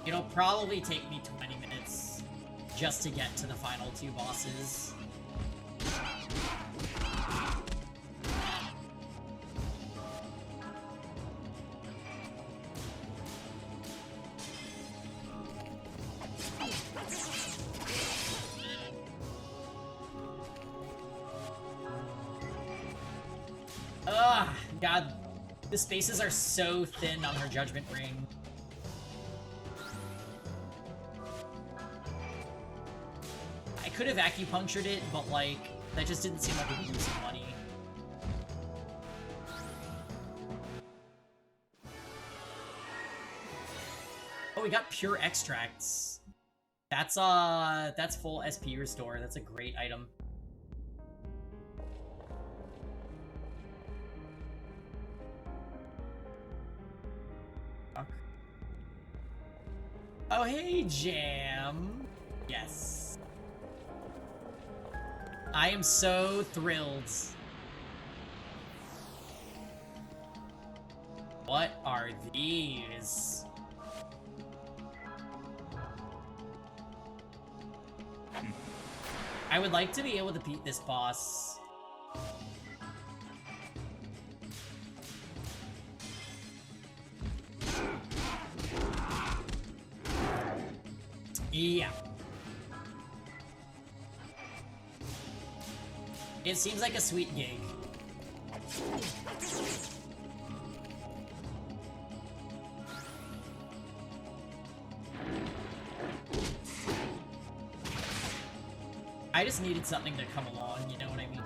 It'll probably take me 20 minutes just to get to the final two bosses. Ugh, God, the spaces are so thin on her Judgment Ring. I could have acupunctured it, but like, that just didn't seem like a use of money. Oh, we got pure extracts. That's full SP restore. That's a great item. Oh, hey, Jam. Yes. I am so thrilled. What are these? I would like to be able to beat this boss. Yeah. It seems like a sweet gig. I just needed something to come along, you know what I mean?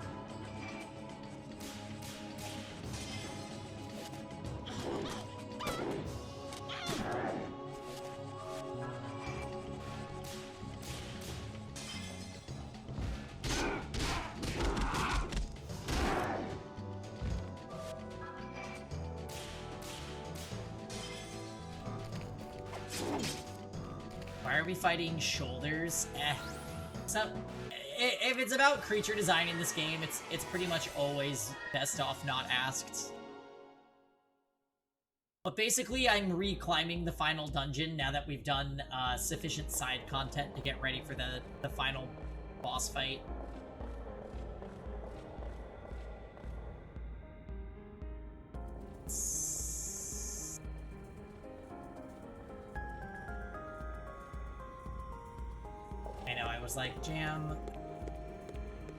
Why are we fighting shoulders? So, if it's about creature design in this game, it's pretty much always best off not asked. But basically, I'm re-climbing the final dungeon now that we've done sufficient side content to get ready for the final boss fight. I know, I was like, Jam,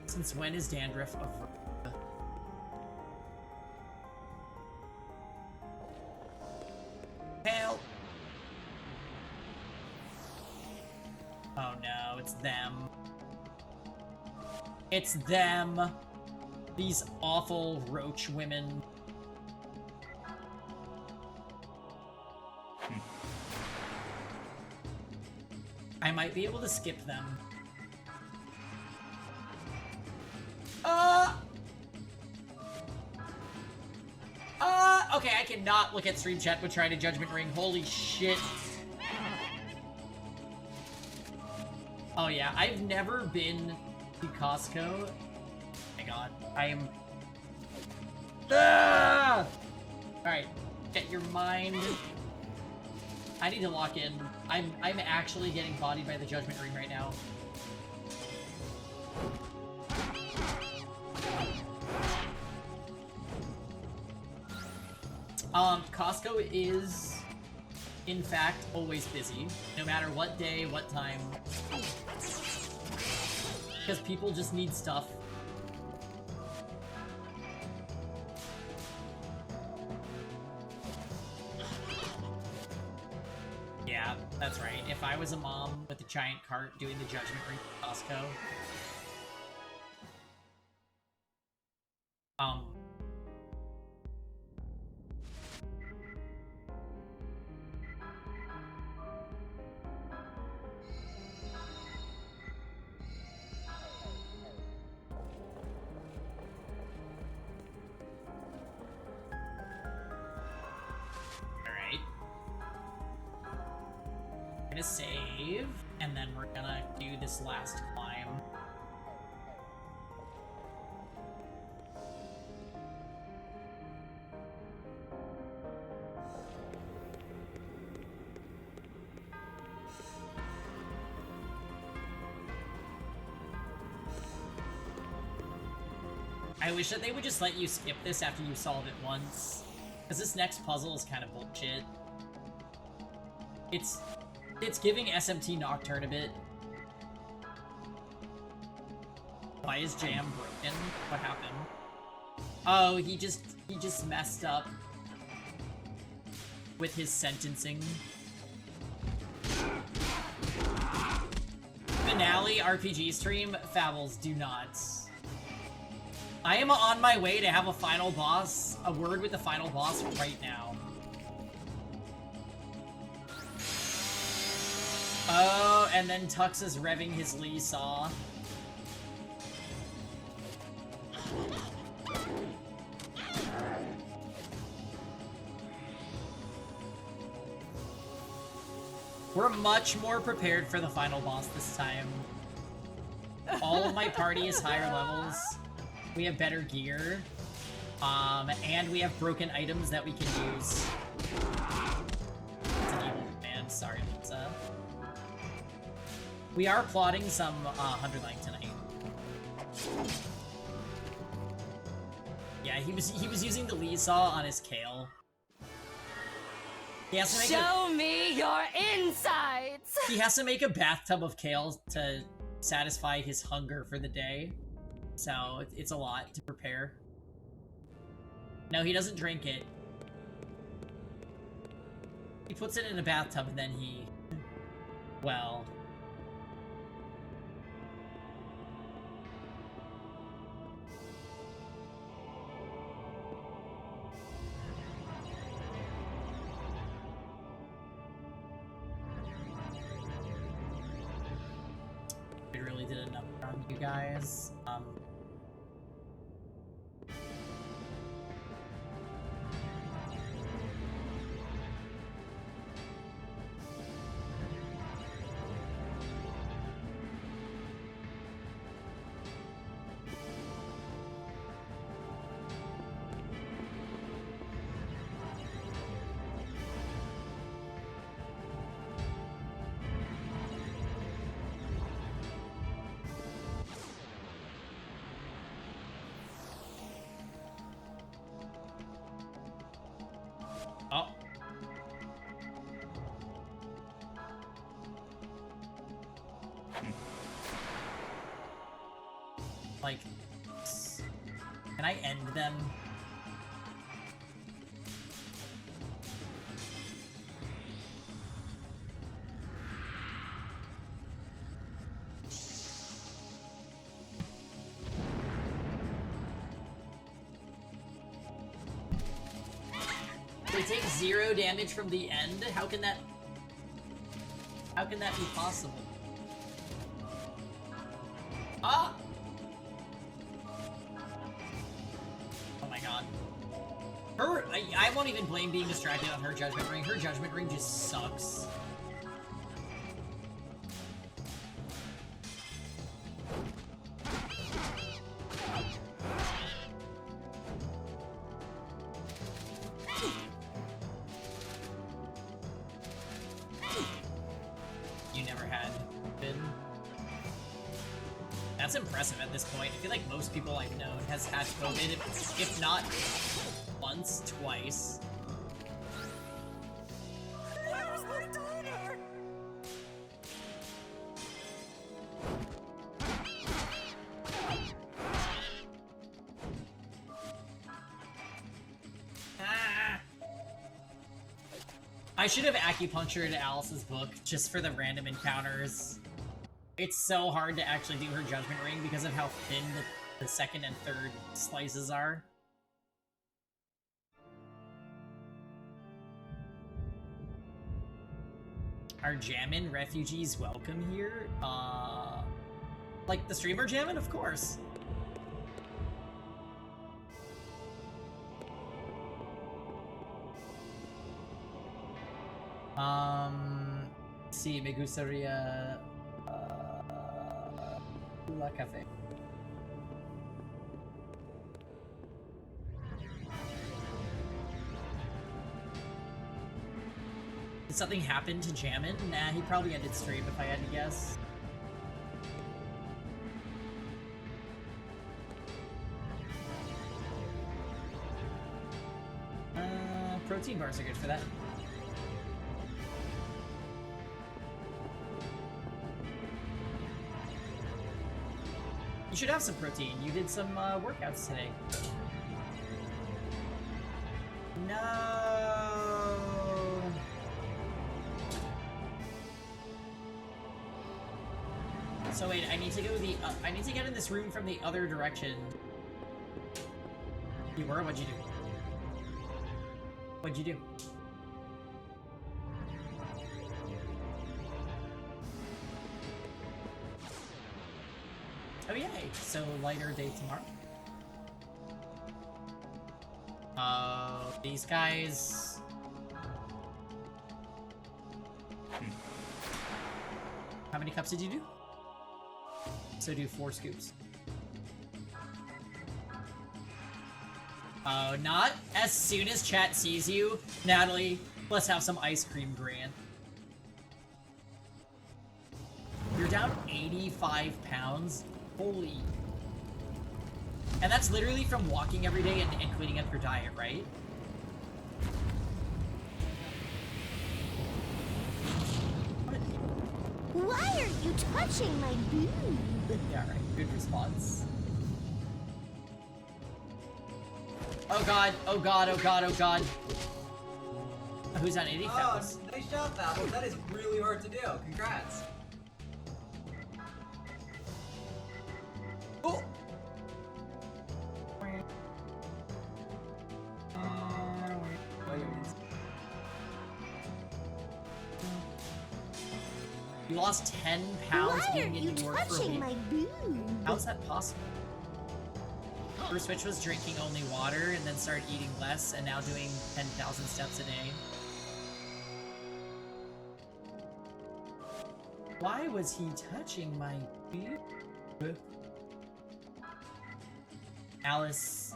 since when is dandruff a verb? Help! Oh no, it's them. It's them! These awful roach women. I might be able to skip them. Okay, I cannot look at stream chat but try to Judgment Ring. Holy shit. Oh yeah, I've never been to Costco. Oh my god, I am... Alright, get your mind. I need to lock in. I'm actually getting bodied by the Judgment Ring right now. Costco is, in fact, always busy, no matter what day, what time. Because people just need stuff. That's right. If I was a mom with a giant cart doing the Judgment Ring at Costco. Alright. We're gonna save, and then we're gonna do this last climb. I wish that they would just let you skip this after you solve it once. Because this next puzzle is kind of bullshit. It's giving SMT Nocturne a bit. Why is Jam broken? What happened? Oh, he just messed up with his sentencing. Finale RPG stream? Fabbles, do not. I am on my way to have a final boss, a word with the final boss right now. Oh, and then Tux is revving his Lee Saw. We're much more prepared for the final boss this time. All of my party is higher levels. We have better gear. And we have broken items that we can use. It's an evil command. Sorry, Lisa. We are plotting some 100 Line tonight. Yeah, he was using the Lee Saw on his Kale. He has to make Show me your insides! He has to make a bathtub of Kale to satisfy his hunger for the day. So it's a lot to prepare. No, he doesn't drink it. He puts it in a bathtub and then he... Well... We really did enough on you guys. Oh. Like, can I end them? They take 0 damage from the end? How can that be possible? Ah! Oh my god. I won't even blame being distracted on her Judgment Ring. Her Judgment Ring just sucks. You never had been. That's impressive at this point. I feel like most people I've known has had COVID, if not once, twice. Where's my daughter? I should have acupunctured Alice's book just for the random encounters. It's so hard to actually do her judgment ring because of how thin the second and third slices are. Are jammin' refugees welcome here? Like the streamer jammin'? Of course. Sí, me gustaría la café. Did something happen to Jammin'? Nah, he probably ended stream if I had to guess. Protein bars are good for that. You should have some protein. You did some workouts today. No. So wait, I need to go I need to get in this room from the other direction. You were? What'd you do? What'd you do? Oh yay! So lighter day tomorrow. These guys. How many cups did you do? So do 4 scoops. Oh, not as soon as chat sees you. Natalie, let's have some ice cream, Grant. You're down 85 pounds? Holy. And that's literally from walking every day and cleaning up your diet, right? Why are you touching my boob? Yeah, right. Good response. Oh god, oh god, oh god, oh god. Who's on 80 pounds? Oh, nice job, Babel. That is really hard to do. Congrats. Oh! You lost 10 pounds Why are being in you New York for a touching week. my boob? How's that possible? First switch was drinking only water and then started eating less and now doing 10,000 steps a day. Why was he touching my boob? Alice,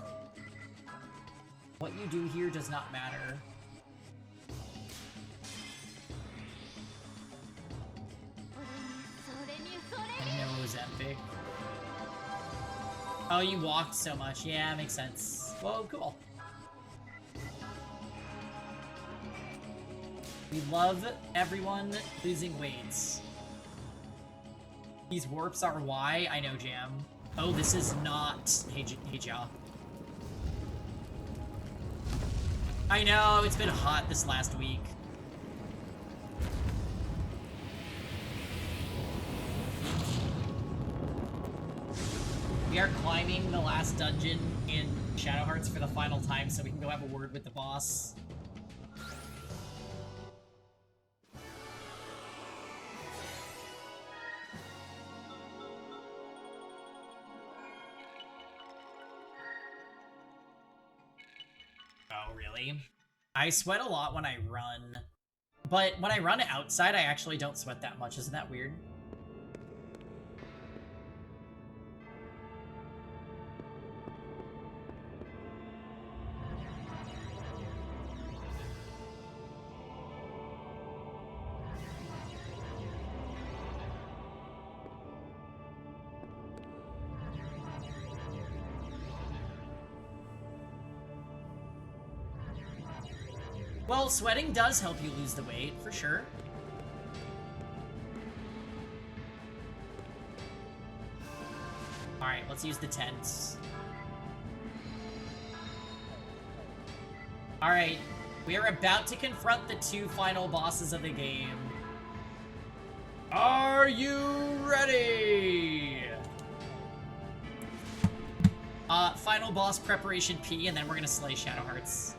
what you do here does not matter. I know Ozempic. Oh, you walked so much. Yeah, makes sense. Well, cool. We love everyone losing weights. These warps are why. I know, Jam. Oh, this is not... Hey, Ja. I know, it's been hot this last week. We are climbing the last dungeon in Shadow Hearts for the final time so we can go have a word with the boss. Oh, really? I sweat a lot when I run. But when I run outside, I actually don't sweat that much. Isn't that weird? Well, sweating does help you lose the weight, for sure. Alright, let's use the tents. Alright, We are about to confront the 2 final bosses of the game. Are you ready? Final boss preparation P, and then we're gonna slay Shadowhearts.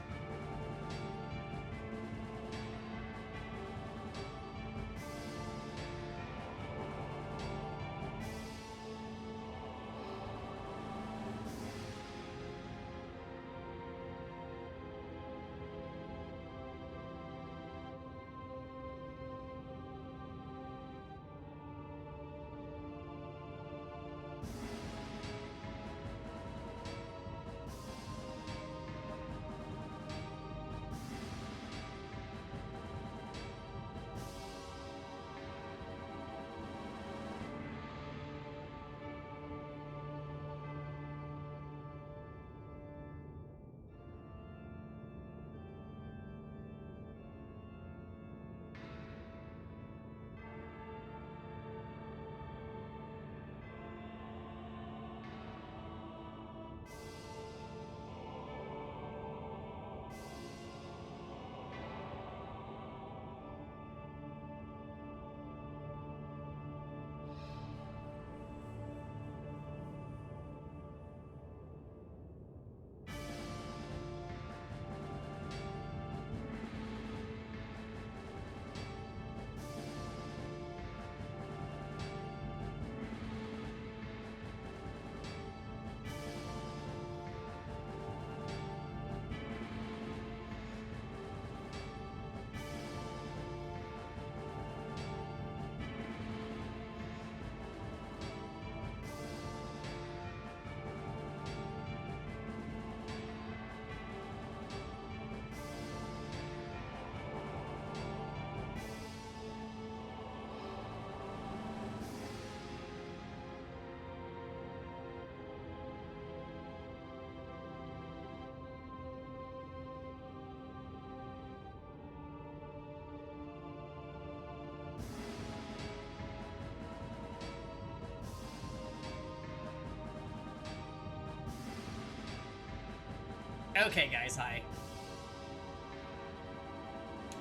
Okay, guys, hi.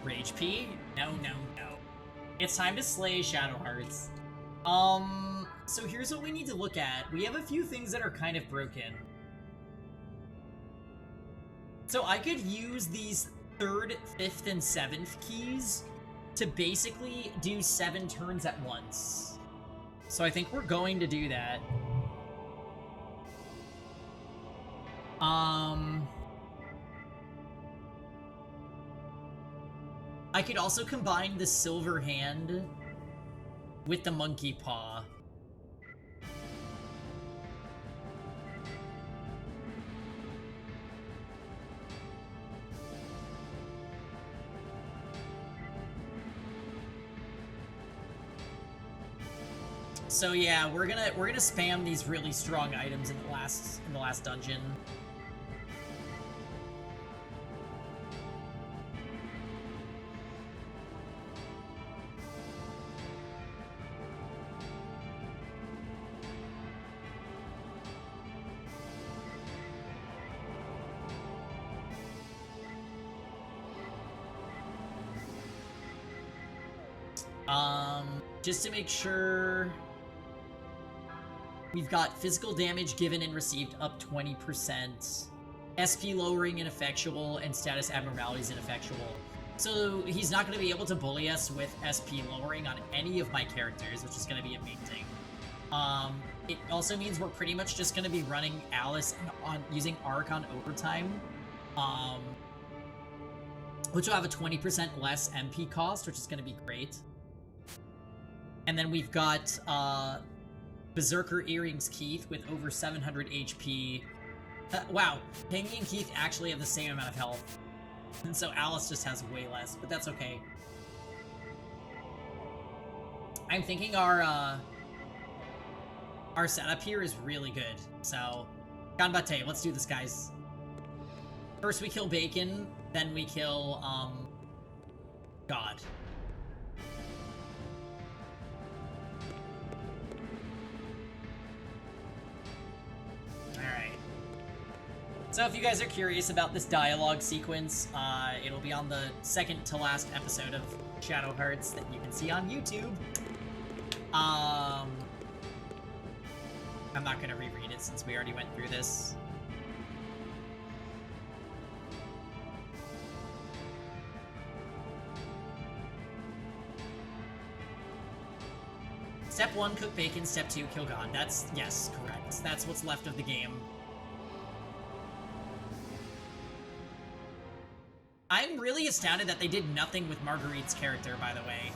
Rage P? No, no, no. It's time to slay Shadowhearts. So here's what we need to look at. We have a few things that are kind of broken. So I could use these 3rd, 5th, and 7th keys to basically do 7 turns at once. So I think we're going to do that. I could also combine the Silver Hand with the Monkey Paw. So yeah, we're gonna spam these really strong items in the last dungeon. Just to make sure, we've got physical damage given and received up 20%, SP lowering ineffectual, and status abnormalities ineffectual. So he's not going to be able to bully us with SP lowering on any of my characters, which is going to be amazing. It also means we're pretty much just going to be running Alice on using Arc on overtime, which will have a 20% less MP cost, which is going to be great. And then we've got Berserker Earrings Keith with over 700 HP. Wow, Pengy and Keith actually have the same amount of health. And so Alice just has way less, but that's okay. I'm thinking our setup here is really good. So, Ganbate, let's do this, guys. First we kill Bacon, then we kill, God. So if you guys are curious about this dialogue sequence, it'll be on the second to last episode of Shadow Hearts that you can see on YouTube. I'm not gonna reread it since we already went through this. Step 1, cook bacon. Step 2, kill God. That's, yes, correct. That's what's left of the game. I'm really astounded that they did nothing with Marguerite's character, by the way.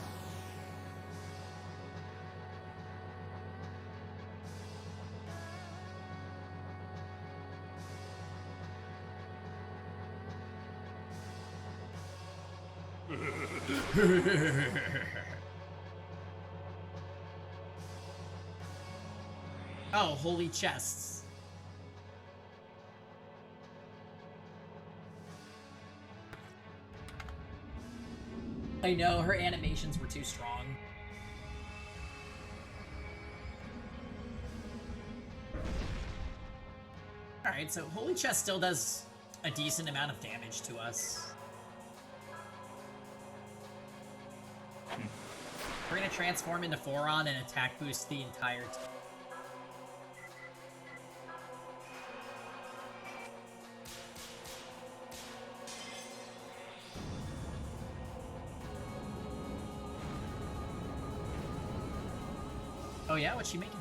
Oh, holy chests. I know, her animations were too strong. Alright, so Holy Chest still does a decent amount of damage to us. We're gonna transform into Foron and attack boost the entire team. Oh yeah, what's she making?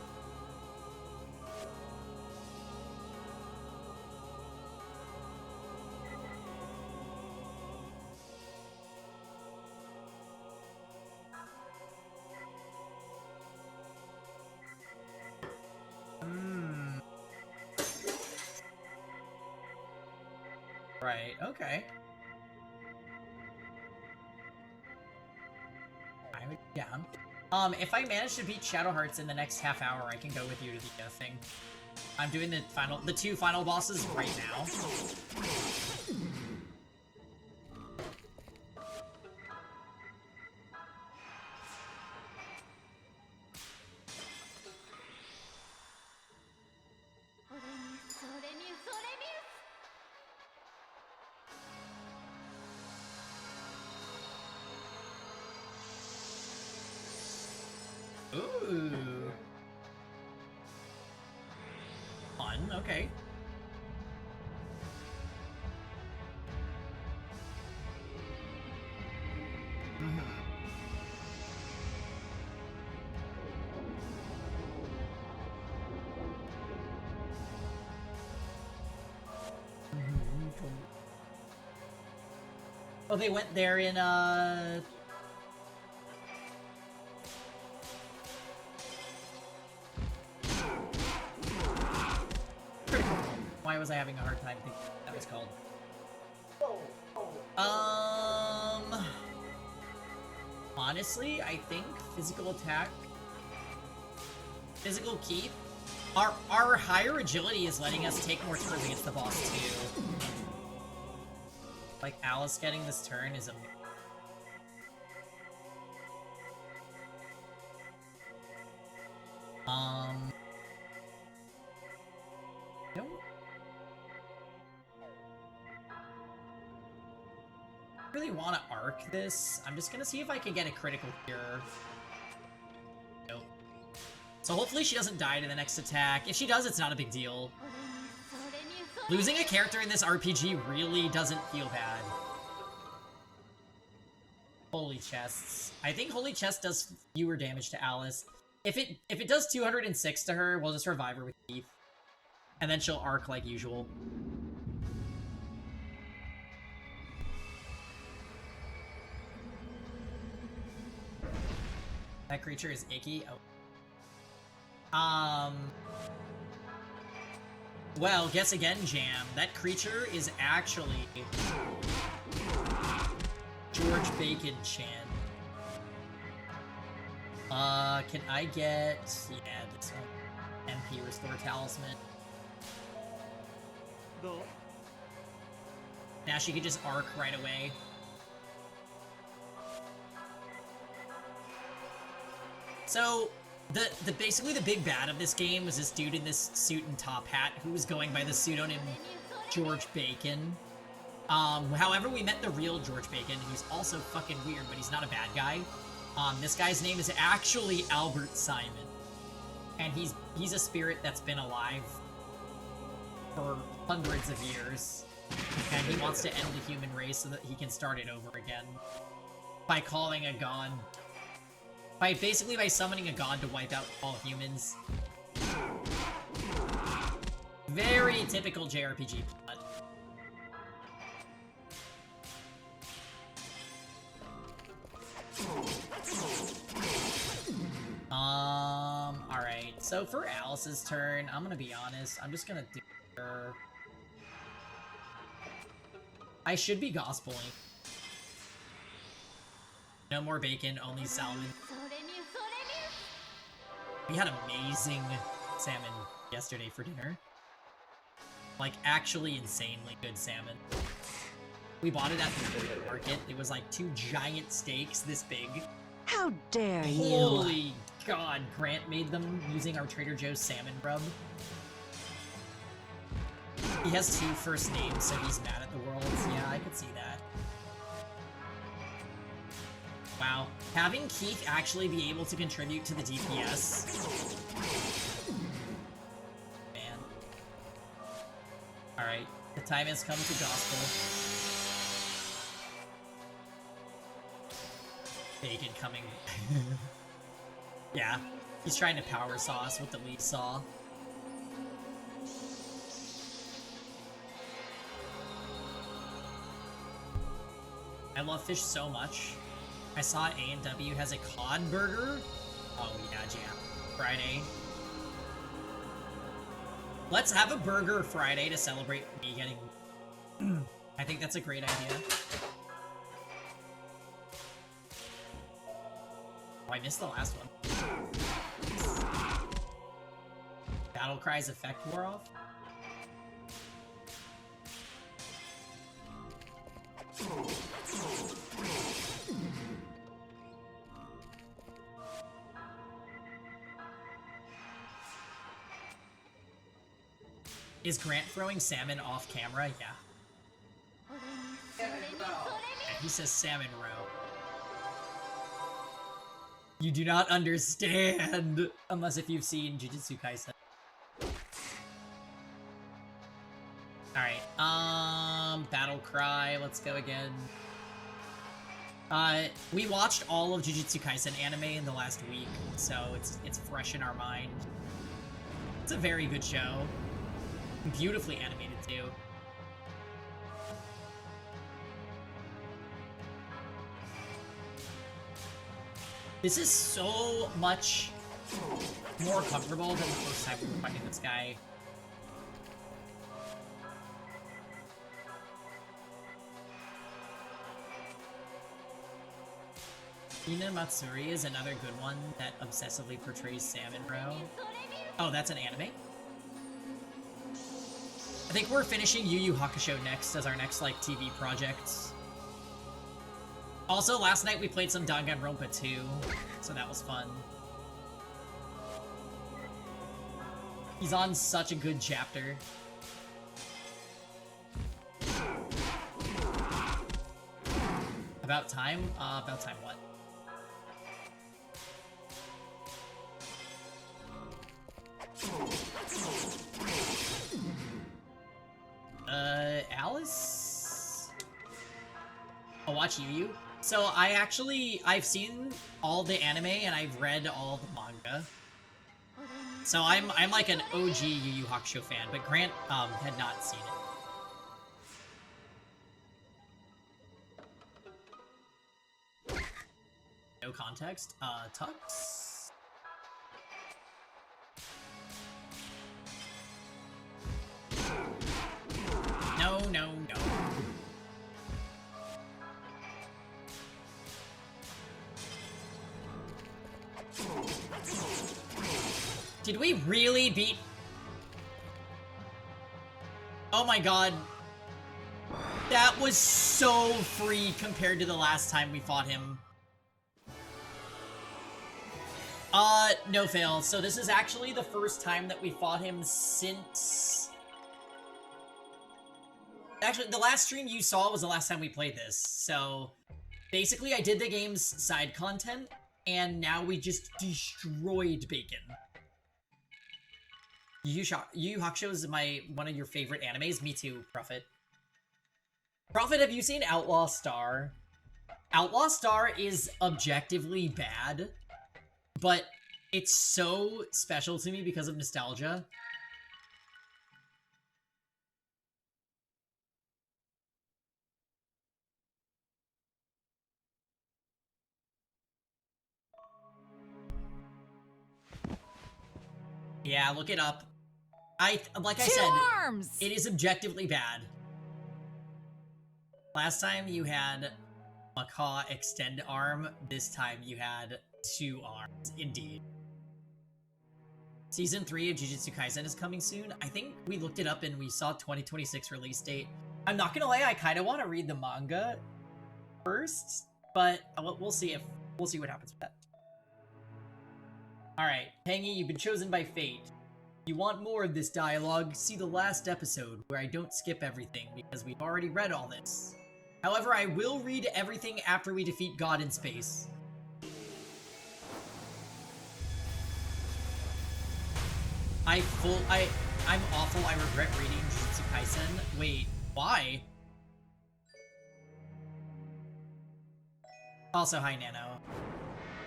Right, okay. I would be down. If I manage to beat Shadow Hearts in the next half hour, I can go with you to the thing. I'm doing the two final bosses right now. Ooh. Fun, okay. Oh, they went there in, Why was I having a hard time thinking what that was called? Honestly, I think physical attack, physical keep. Our higher agility is letting us take more turns against the boss too. Like Alice getting this turn is a. Don't really want to arc this. I'm just gonna see if I can get a critical cure. Nope. So hopefully she doesn't die to the next attack. If she does, it's not a big deal. Losing a character in this RPG really doesn't feel bad. Holy Chests. I think Holy Chest does fewer damage to Alice. If it does 206 to her, we'll just revive her with Thief. And then she'll arc like usual. That creature is icky. Oh. Well, guess again, Jam. That creature is actually George Bacon Chan. Can I get this one? MP Restore Talisman. Now she could just arc right away. So, basically the big bad of this game was this dude in this suit and top hat who was going by the pseudonym George Bacon. However, we met the real George Bacon, who's also fucking weird, but he's not a bad guy. This guy's name is actually Albert Simon. And he's a spirit that's been alive for hundreds of years. And he wants to end the human race so that he can start it over again. By calling a god. Basically by summoning a god to wipe out all humans. Very typical JRPG plot. Alright. So for Alice's turn, I'm gonna be honest, I'm just gonna do her. I should be gospeling. No more bacon, only salmon. We had amazing salmon yesterday for dinner. Like, actually insanely good salmon. We bought it at the market. It was like 2 giant steaks this big. How dare you! Holy god, Grant made them using our Trader Joe's salmon rub. He has 2 first names, so he's mad at the world. Yeah, I could see that. Wow. Having Keith actually be able to contribute to the DPS. Man. Alright, the time has come to gospel. Bacon coming. Yeah, he's trying to power saw us with the lead saw. I love fish so much. I saw A&W has a cod burger. Oh yeah, jam. Friday. Let's have a burger Friday to celebrate me getting... I think that's a great idea. Oh, I missed the last one. Battle cries effect wore off? Is Grant throwing salmon off camera? Yeah. Yeah, he says salmon row. You do not understand! Unless if you've seen Jujutsu Kaisen. Alright, Battle Cry, let's go again. We watched all of Jujutsu Kaisen anime in the last week, so it's fresh in our mind. It's a very good show. Beautifully animated, too. This is so much more comfortable than the first time we were fighting this guy. Ina Matsuri is another good one that obsessively portrays Salmon Bro. Oh, that's an anime? I think we're finishing Yu Yu Hakusho next as our next, like, TV project. Also, last night we played some Danganronpa 2, so that was fun. He's on such a good chapter. About time? About time what? Alice? I'll watch Yu Yu. So I've seen all the anime and I've read all the manga. So I'm like an OG Yu Yu Hakusho fan, but Grant had not seen it. No context. Tux? No, no, no. Did we really beat... Oh my god. That was so free compared to the last time we fought him. No fail. So this is actually the first time that we fought him since... Actually, the last stream you saw was the last time we played this, so basically I did the game's side content, and now we just destroyed Bacon. Yu Yu Hakusho is one of your favorite animes. Me too, Prophet. Prophet, have you seen Outlaw Star? Outlaw Star is objectively bad, but it's so special to me because of nostalgia. Yeah, look it up. Like I said, it is objectively bad. Last time you had Macaw extend arm, this time you had 2 arms, indeed. Season 3 of Jujutsu Kaisen is coming soon. I think we looked it up and we saw 2026 release date. I'm not gonna lie, I kind of want to read the manga first, but we'll see what happens with that. Alright, Pangy, you've been chosen by fate. If you want more of this dialogue, see the last episode where I don't skip everything because we've already read all this. However, I will read everything after we defeat God in space. I'm awful, I regret reading Jujutsu Kaisen. Wait, why? Also, hi Nano.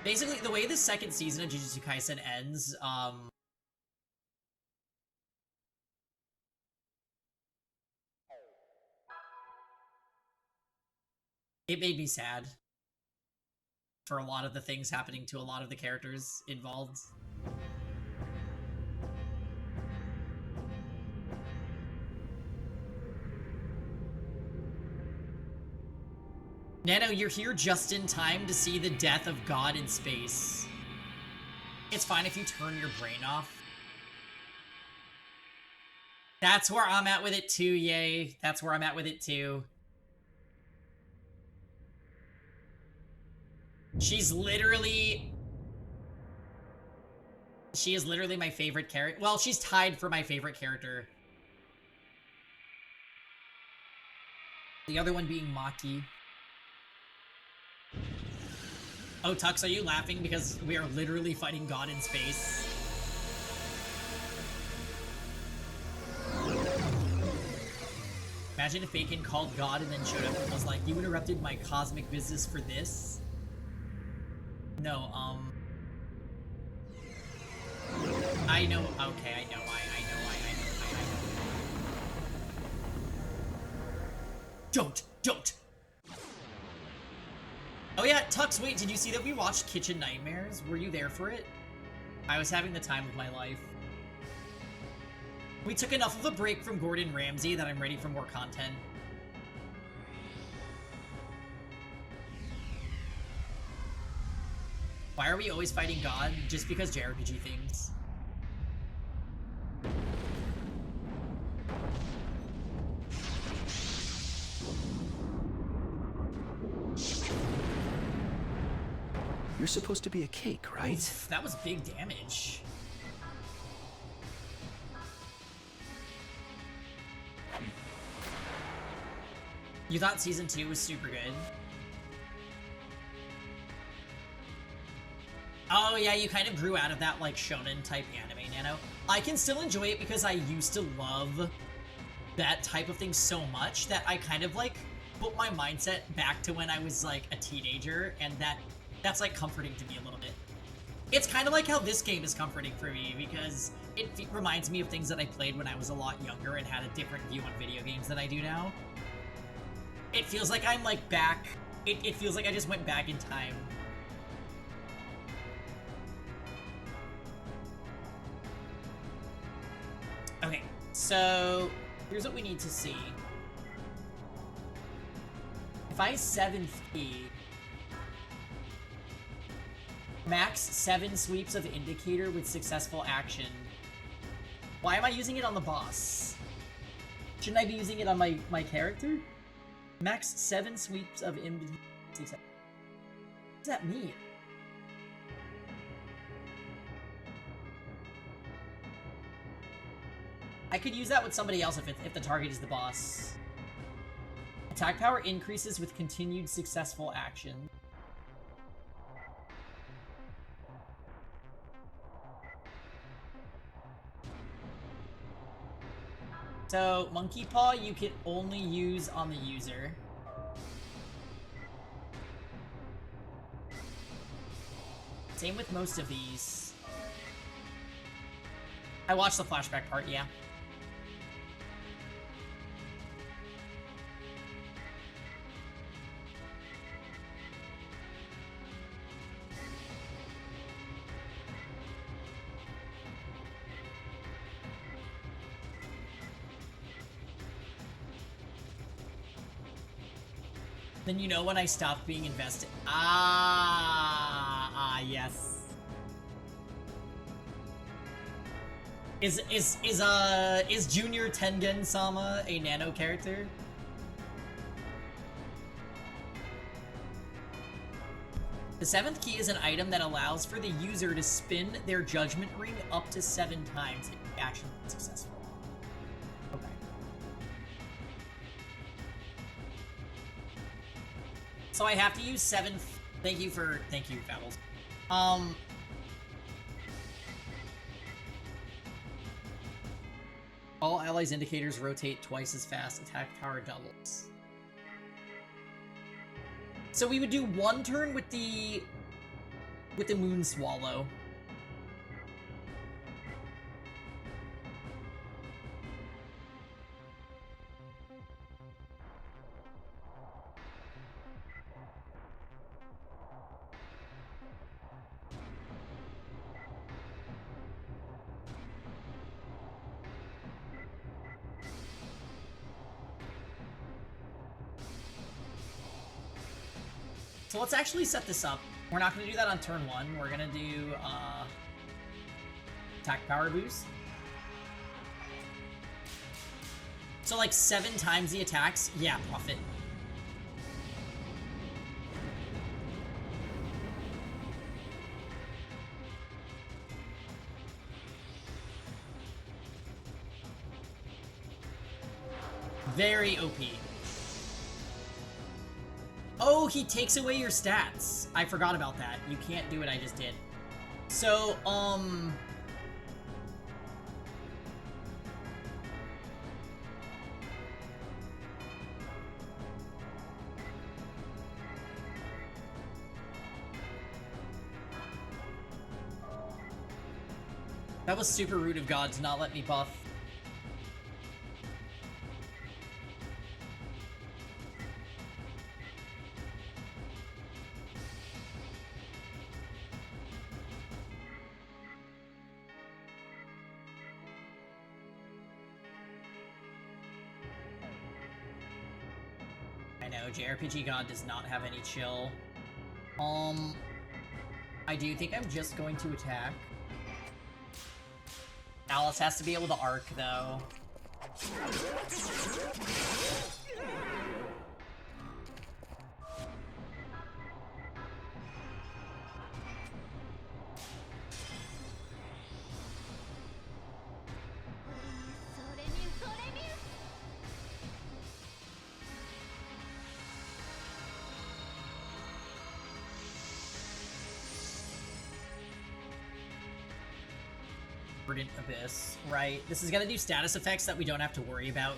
Basically, the way the second season of Jujutsu Kaisen ends, it made me sad for a lot of the things happening to a lot of the characters involved. Nano, you're here just in time to see the death of God in space. It's fine if you turn your brain off. That's where I'm at with it too, yay. That's where I'm at with it too. She is literally my favorite character. Well, she's tied for my favorite character. The other one being Maki. Oh, Tux, are you laughing because we are literally fighting God in space? Imagine if Bacon called God and then showed up and was like, "You interrupted my cosmic business for this?" No, I know, okay, I know. Don't! Oh yeah, Tux, wait, did you see that we watched Kitchen Nightmares? Were you there for it? I was having the time of my life. We took enough of a break from Gordon Ramsay that I'm ready for more content. Why are we always fighting God? Just because JRPG things. You're supposed to be a cake, right? Oof, that was big damage. You thought Season 2 was super good? Oh yeah, you kind of grew out of that, like, shonen type anime, Nano. I can still enjoy it because I used to love that type of thing so much that I kind of, like, put my mindset back to when I was, like, a teenager, and that's, like, comforting to me a little bit. It's kind of like how this game is comforting for me, because it reminds me of things that I played when I was a lot younger and had a different view on video games than I do now. It feels like I'm, like, back. It feels like I just went back in time. Okay, so here's what we need to see. If I 7th key, max 7 sweeps of indicator with successful action. Why am I using it on the boss? Shouldn't I be using it on my character? Max 7 sweeps of indicator. What does that mean? I could use that with somebody else if the target is the boss. Attack power increases with continued successful action. So, Monkey Paw you can only use on the user. Same with most of these. I watched the flashback part, yeah. Then you know when I stopped being invested. Yes. Is Junior Tengen-sama a nano character? The 7th key is an item that allows for the user to spin their judgment ring up to 7 times if the action is successful. Okay. So I have to use 7. Thank you, Fabbles. All allies' indicators rotate twice as fast. Attack power doubles. So we would do 1 turn with the Moon Swallow. So let's actually set this up. We're not going to do that on turn 1. We're going to do attack power boost. So like 7 times the attacks. Yeah, profit. Very OP. Oh, he takes away your stats. I forgot about that. You can't do what I just did. So, that was super rude of God to not let me buff. I know, JRPG God does not have any chill. I do think I'm just going to attack. Alice has to be able to arc, though. Verdant Abyss, right? This is gonna do status effects that we don't have to worry about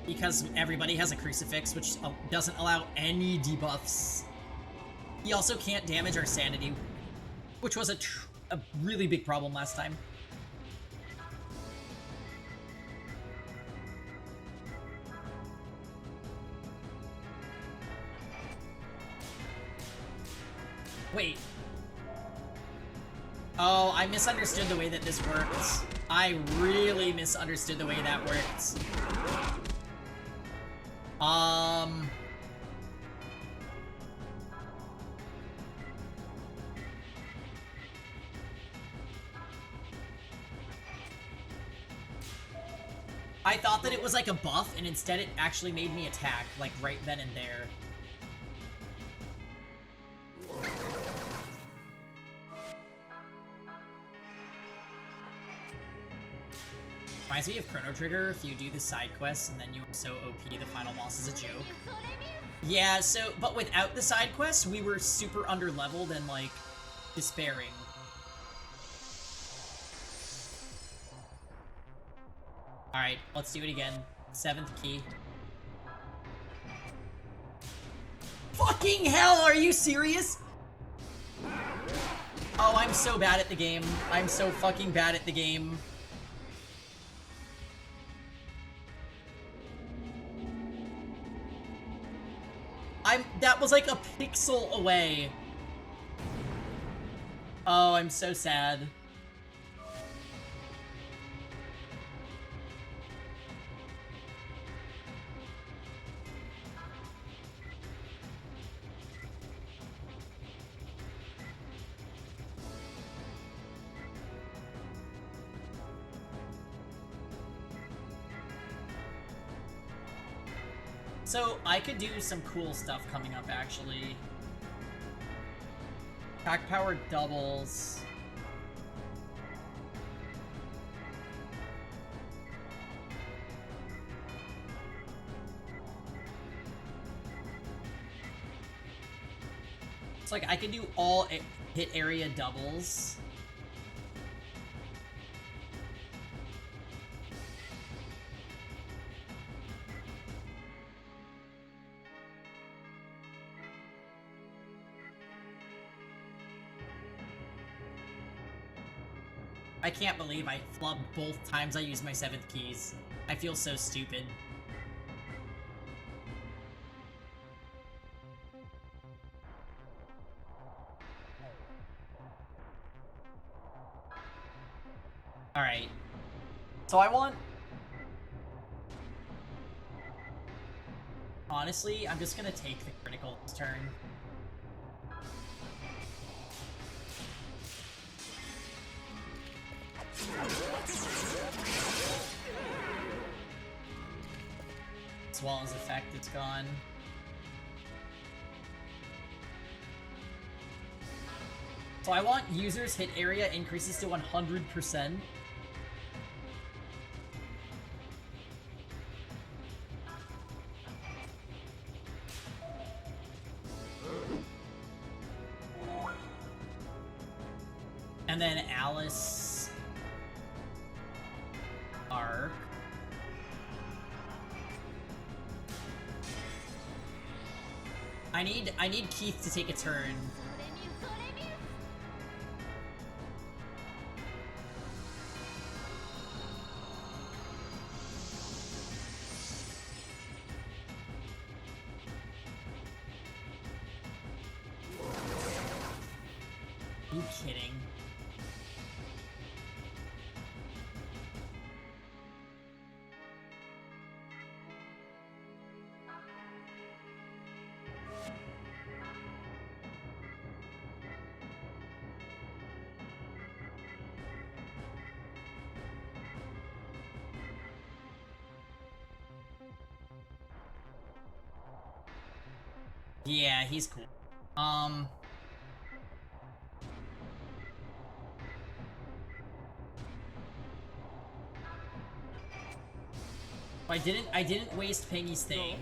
because everybody has a crucifix, which doesn't allow any debuffs. He also can't damage our sanity, which was a really big problem last time. Wait. Oh, I misunderstood the way that this works. I really misunderstood the way that works. I thought that it was like a buff, and instead it actually made me attack, like right then and there. reminds me of Chrono Trigger. If you do the side quests and then you are so OP, the final boss is a joke. Yeah, so, but without the side quests, we were super underleveled and, like, despairing. Alright, let's do it again. 7th key. Fucking hell, are you serious? Oh, I'm so bad at the game. I'm so fucking bad at the game. That was like a pixel away. Oh, I'm so sad. So, I could do some cool stuff coming up, actually. Attack power doubles. It's like, I could do all hit area doubles. I can't believe I flubbed both times I used my 7th keys. I feel so stupid. Alright. So I want... Honestly, I'm just gonna take the critical this turn. Swallow's effect is gone. So I want users' hit area increases to 100%. And then Alice... Arc. I need Keith to take a turn. Are you kidding? Yeah, he's cool. I didn't waste Pingy's thing.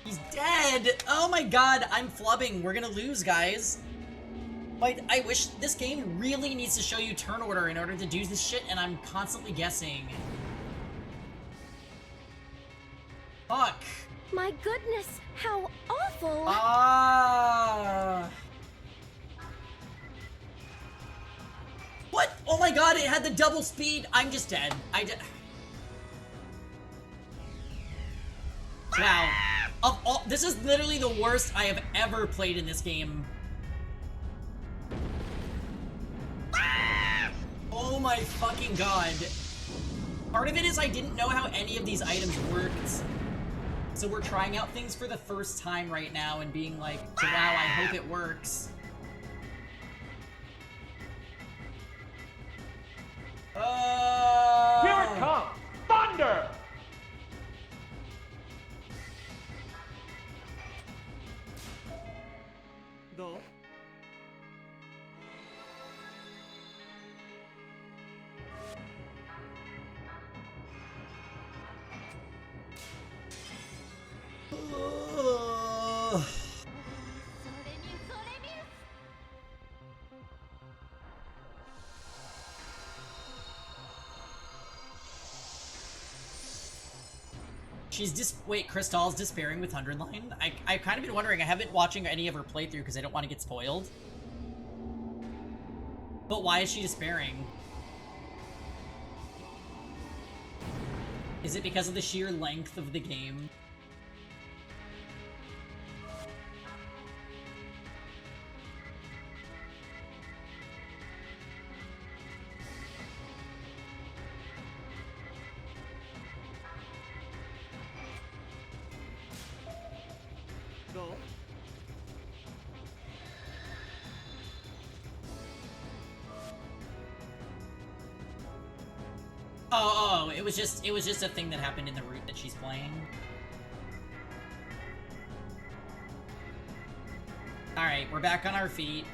He's dead! Oh my god, I'm flubbing. We're gonna lose, guys. Like, I wish this game really needs to show you turn order in order to do this shit, and I'm constantly guessing. Fuck. My goodness, how awful! What? Oh my god, it had the double speed! I'm just dead. Wow. Of all- this is literally the worst I have ever played in this game. Oh my fucking god. Part of it is I didn't know how any of these items worked. So we're trying out things for the first time right now and being like, wow, I hope it works. Here it comes! Thunder! Wait, Crystal's despairing with Hundredline? I've kind of been wondering. I haven't been watching any of her playthrough because I don't want to get spoiled. But why is she despairing? Is it because of the sheer length of the game? Oh, it was just a thing that happened in the route that she's playing. Alright, we're back on our feet.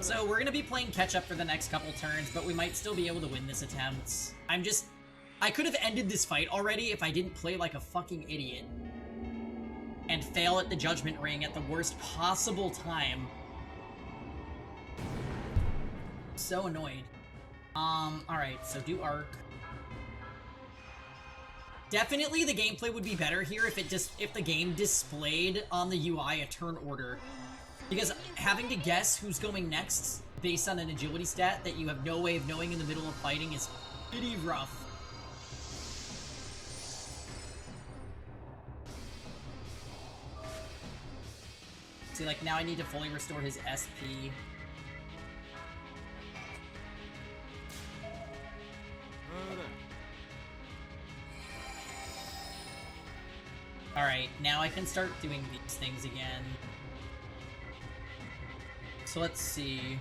So we're gonna be playing catch-up for the next couple turns, but we might still be able to win this attempt. I could have ended this fight already if I didn't play like a fucking idiot. And fail at the Judgment Ring at the worst possible time. So annoyed. Alright, so do arc. Definitely the gameplay would be better here if the game displayed on the UI a turn order. Because having to guess who's going next based on an agility stat that you have no way of knowing in the middle of fighting is pretty rough. See, like, now I need to fully restore his SP. Alright, now I can start doing these things again. So let's see.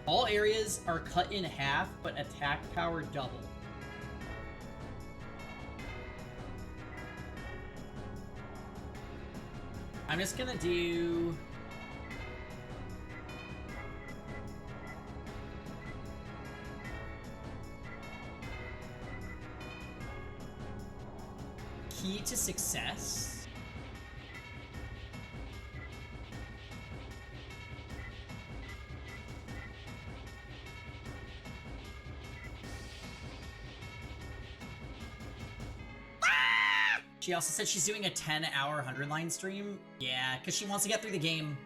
All areas are cut in half, but attack power double. I'm just gonna do... Key to success? She also said she's doing a 10-hour 100-line stream. Yeah, because she wants to get through the game.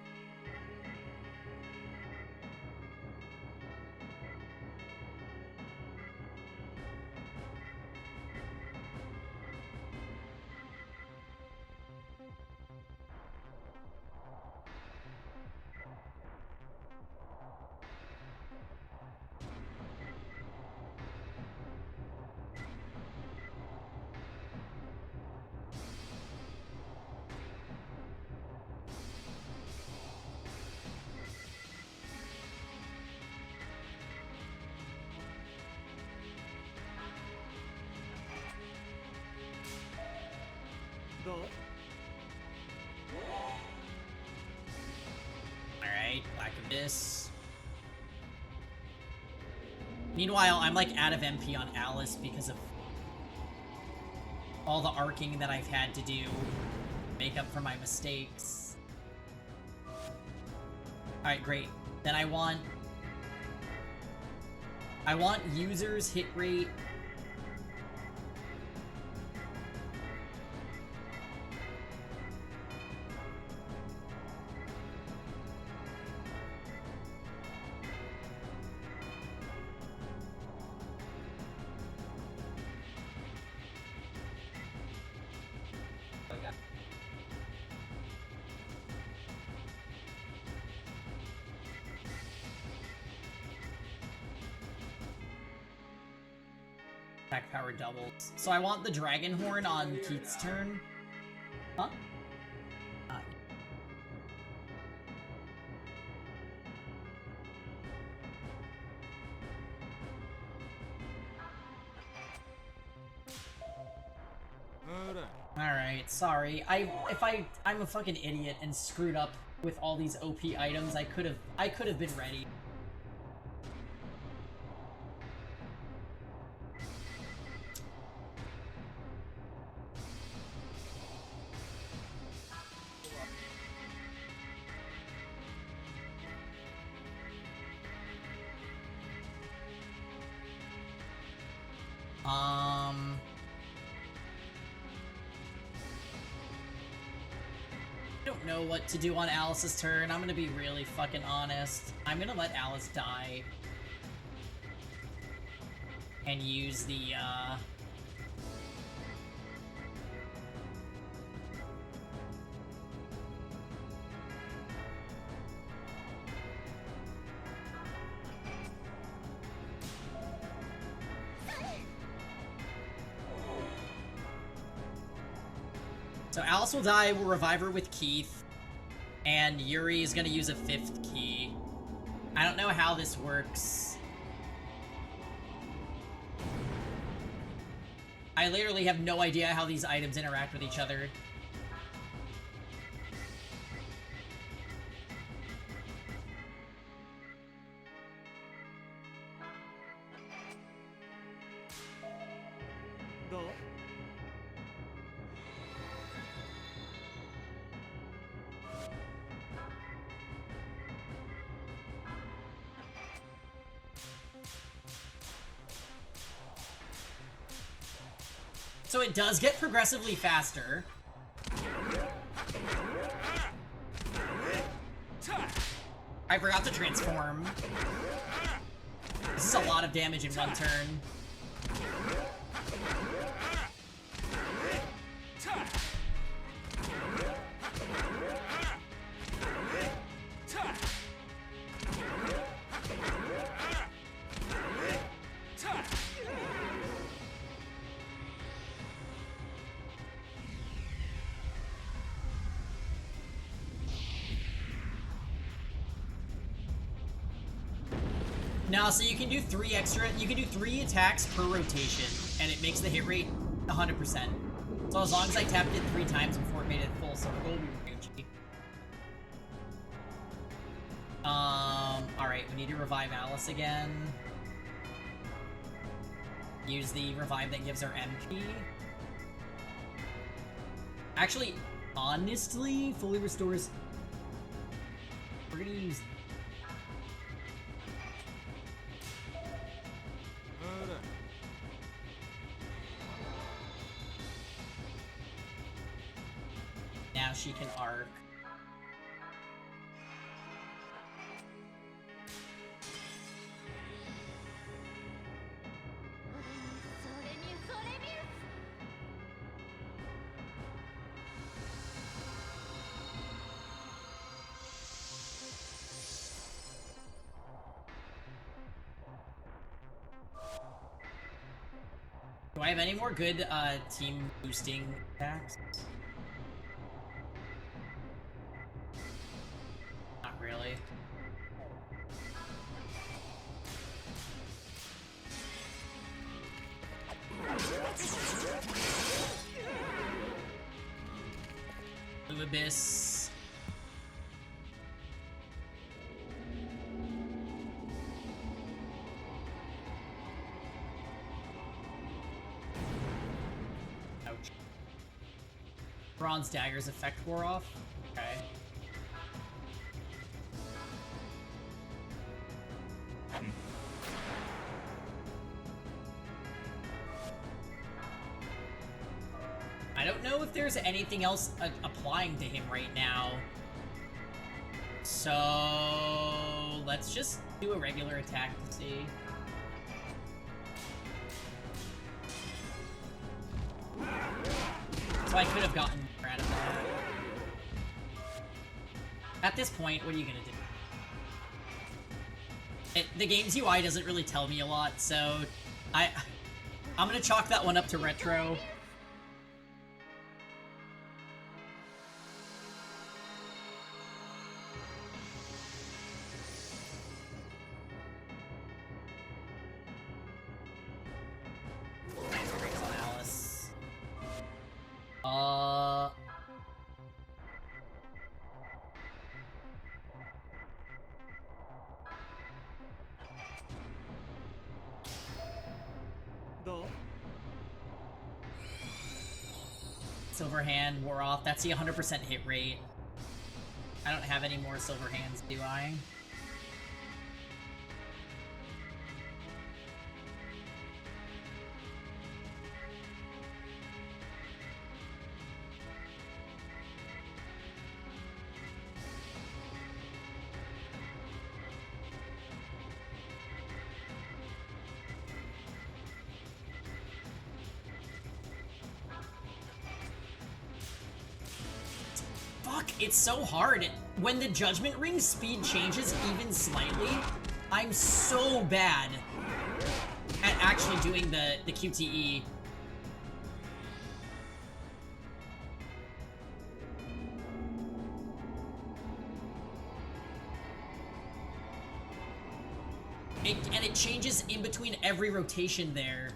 Alright, Black Abyss. Meanwhile, I'm like out of MP on Alice because of all the arcing that I've had to do to make up for my mistakes. Alright, great. Then I want users hit rate. Attack power doubles. So I want the Dragon Horn on Keith's turn. Huh? Alright, sorry. I'm a fucking idiot and screwed up with all these OP items. I could have been ready. I don't know what to do on Alice's turn. I'm gonna be really fucking honest. I'm gonna let Alice die. And use the, So Alice will die, we'll revive her with Keith, and Yuri is gonna use a 5th key. I don't know how this works. I literally have no idea how these items interact with each other. So it does get progressively faster. I forgot to transform. This is a lot of damage in one turn. Now, so you can do 3 attacks per rotation, and it makes the hit rate 100%. So as long as I tapped it 3 times before it made it full circle, we were Gucci. Alright, we need to revive Alice again. Use the revive that gives her MP. Actually, honestly, fully restores... We're gonna use... Now she can arc. Do I have any more good team boosting attacks? Not really. Blue Abyss. Ouch. Bronze Dagger's effect wore off? Okay. I don't know if there's anything else applying to him right now. So let's just do a regular attack to see. So I could have gotten more out of that. At this point, what are you gonna do? The game's UI doesn't really tell me a lot, so I'm gonna chalk that one up to retro. silver hand wore off. That's the 100% hit rate. I don't have any more silver hands, do I? It's so hard. When the Judgment Ring speed changes even slightly, I'm so bad at actually doing the QTE. And it changes in between every rotation there.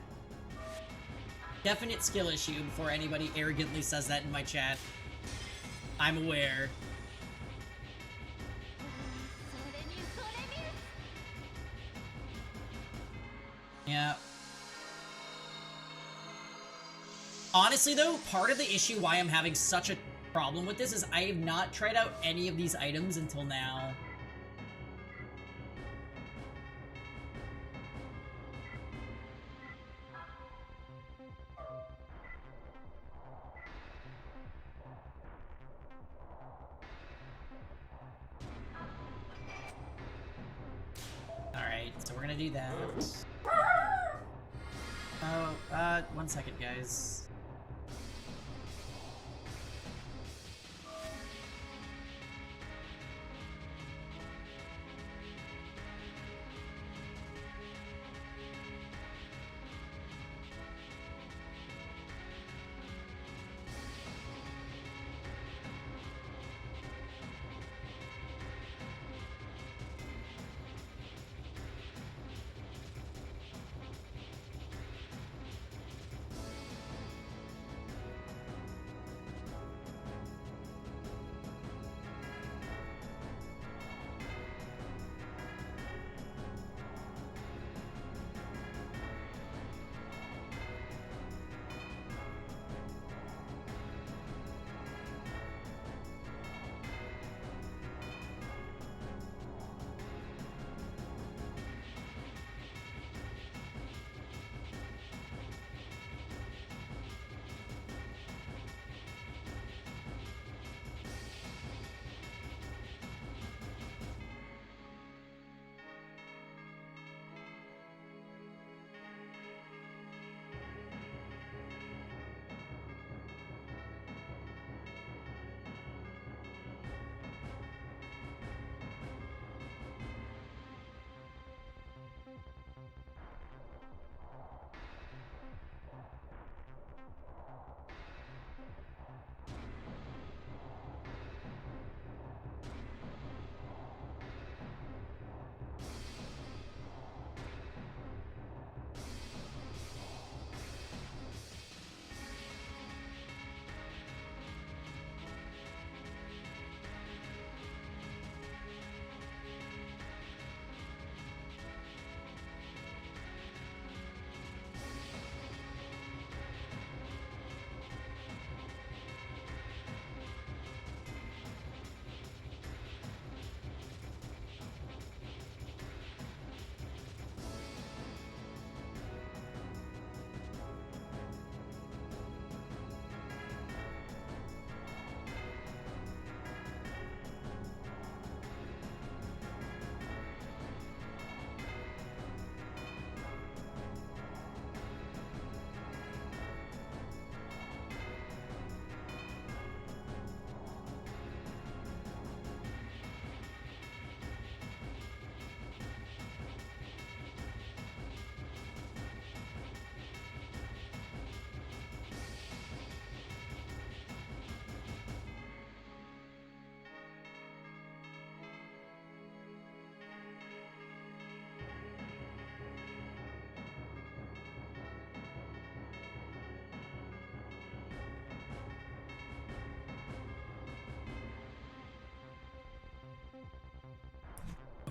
Definite skill issue before anybody arrogantly says that in my chat. I'm aware. Yeah. Honestly though, part of the issue why I'm having such a problem with this is I have not tried out any of these items until now. Alright, so we're gonna do that. Oh, 1 second, guys.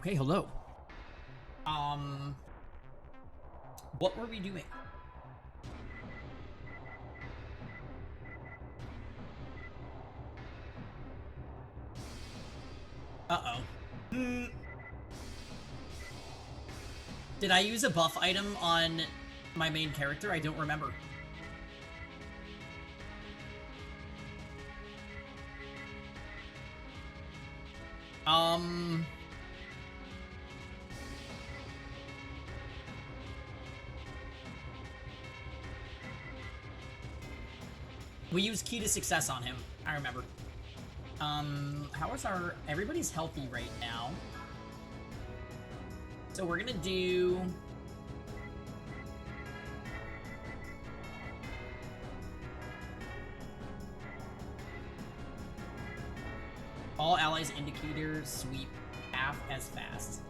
Okay, hello. What were we doing? Uh-oh. Did I use a buff item on my main character? I don't remember. We used Key to Success on him. I remember. How is our... Everybody's healthy right now. So we're gonna do... All allies indicators sweep half as fast.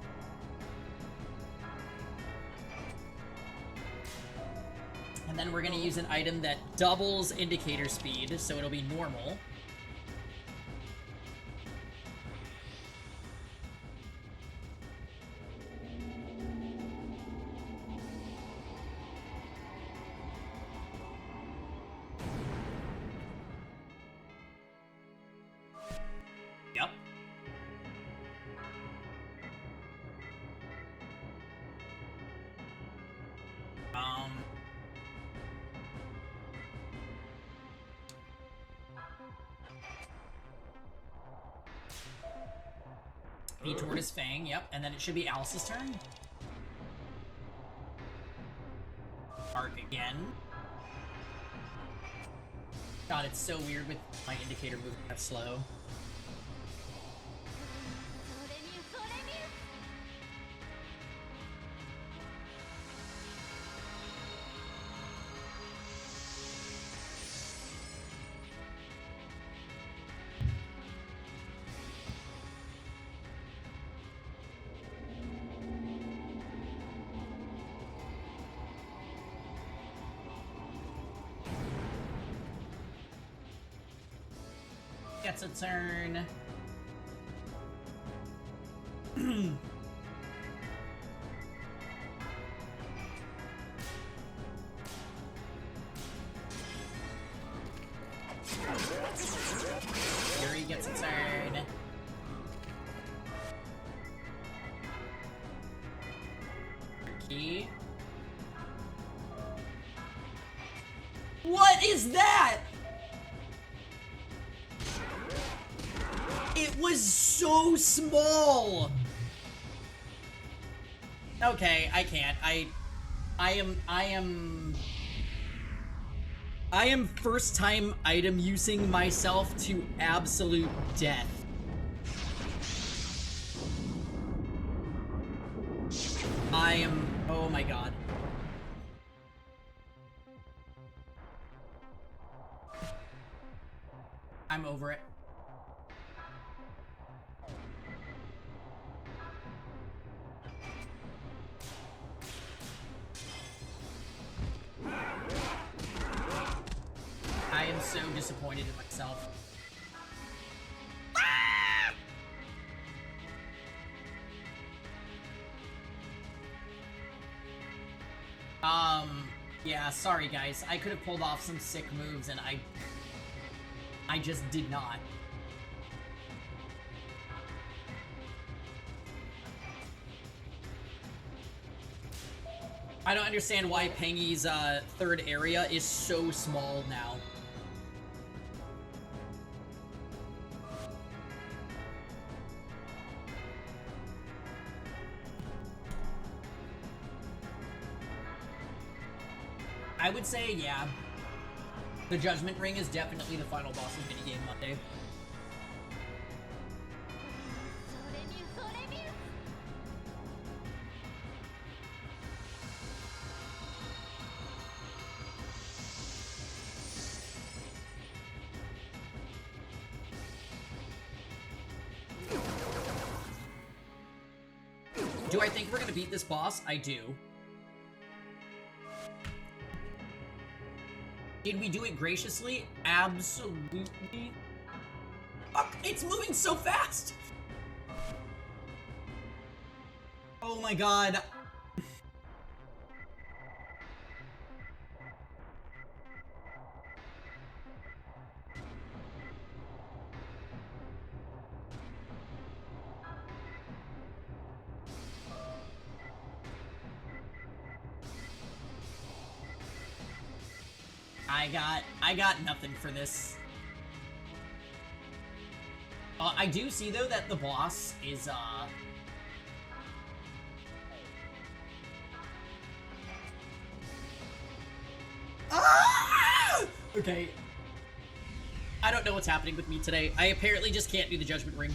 And then we're gonna use an item that doubles indicator speed, so it'll be normal. Yep. Be Tortoise Fang, yep, and then it should be Alice's turn. Arc again. God, it's so weird with my indicator moving that slow. Gets a turn. Yuri gets a turn. Key. What is that? It was so small! Okay, I can't. I am first time item using myself to absolute death. Oh my god. I'm over it. I am so disappointed in myself. Yeah, sorry guys. I could have pulled off some sick moves and I just did not. I don't understand why Pengy's third area is so small now. I would say, yeah. The Judgment Ring is definitely the final boss of Minigame Monday. Do I think we're gonna beat this boss? I do. Did we do it graciously? Absolutely. Fuck, it's moving so fast! Oh my god. I got nothing for this. I do see though that the boss is okay. I don't know what's happening with me today. I apparently just can't do the Judgment Ring.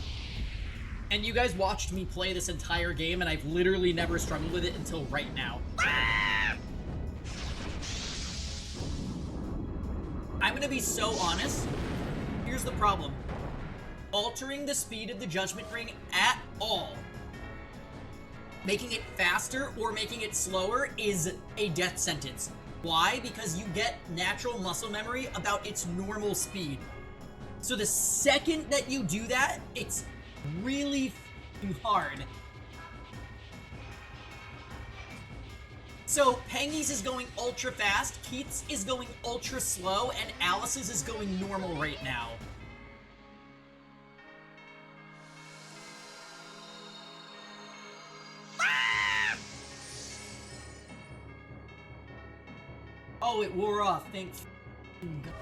And you guys watched me play this entire game, and I've literally never struggled with it until right now. I'm gonna be so honest. Here's the problem. Altering the speed of the Judgment Ring at all, making it faster or making it slower, is a death sentence. Why? Because you get natural muscle memory about its normal speed. So the second that you do that, it's really f***ing hard. So Pengy's is going ultra fast, Keith's is going ultra slow, and Alice's is going normal right now. Oh, it wore off, thank God.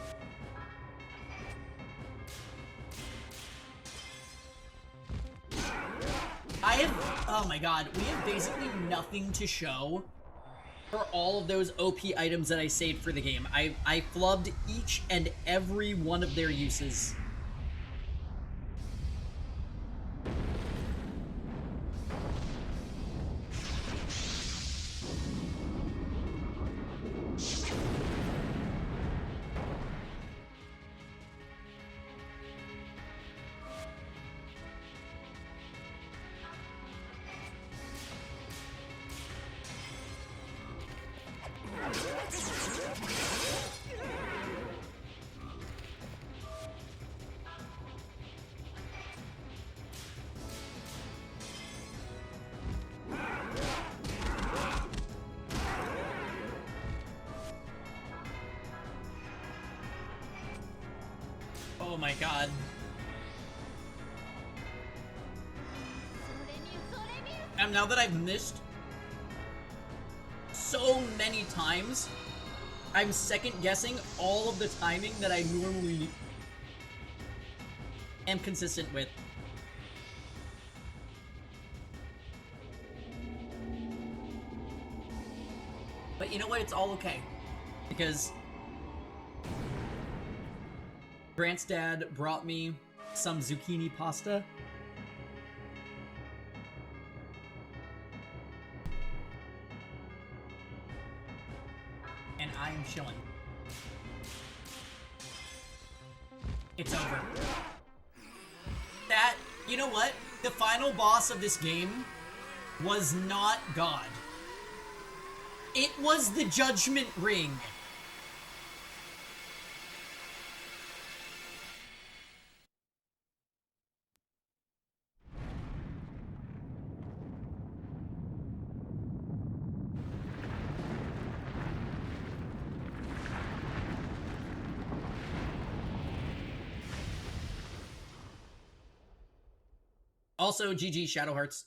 Oh my god, we have basically nothing to show for all of those OP items that I saved for the game. I flubbed each and every one of their uses. Oh my god. And now that I've missed so many times, I'm second guessing all of the timing that I normally am consistent with. But you know what? It's all okay. Because Grant's dad brought me some zucchini pasta. And I am chilling. It's over. That, you know what? The final boss of this game was not God. It was the Judgment Ring. Also, GG Shadow Hearts.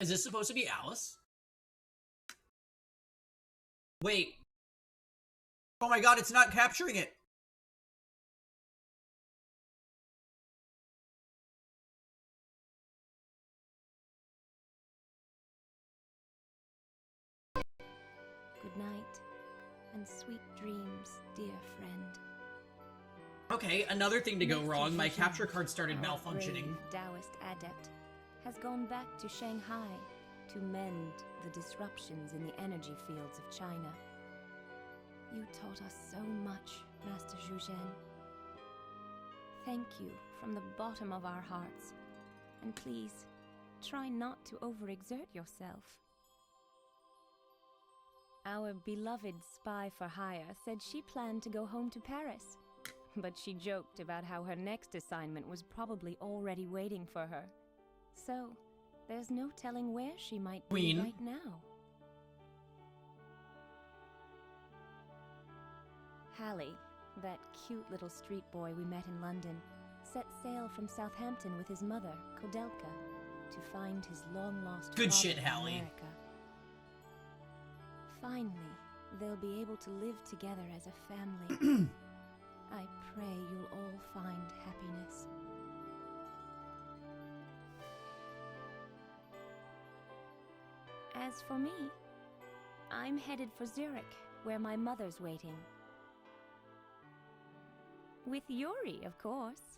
Is this supposed to be Alice? Wait. Oh my god, it's not capturing it. Good night, and sweet dreams, dear friend. Okay, another thing to go Master wrong. My Zhuzhen, capture card started our malfunctioning. brave Taoist adept has gone back to Shanghai to mend the disruptions in the energy fields of China. You taught us so much, Master Zhuzhen. Thank you from the bottom of our hearts. And please, try not to overexert yourself. Our beloved spy for hire said she planned to go home to Paris, but she joked about how her next assignment was probably already waiting for her. So, there's no telling where she might be right now. Hallie, that cute little street boy we met in London, set sail from Southampton with his mother, Kodelka, to find his long-lost Good father shit, in Hallie. America. Finally, they'll be able to live together as a family. I pray you'll all find happiness. As for me, I'm headed for Zurich, where my mother's waiting. With Yuri, of course.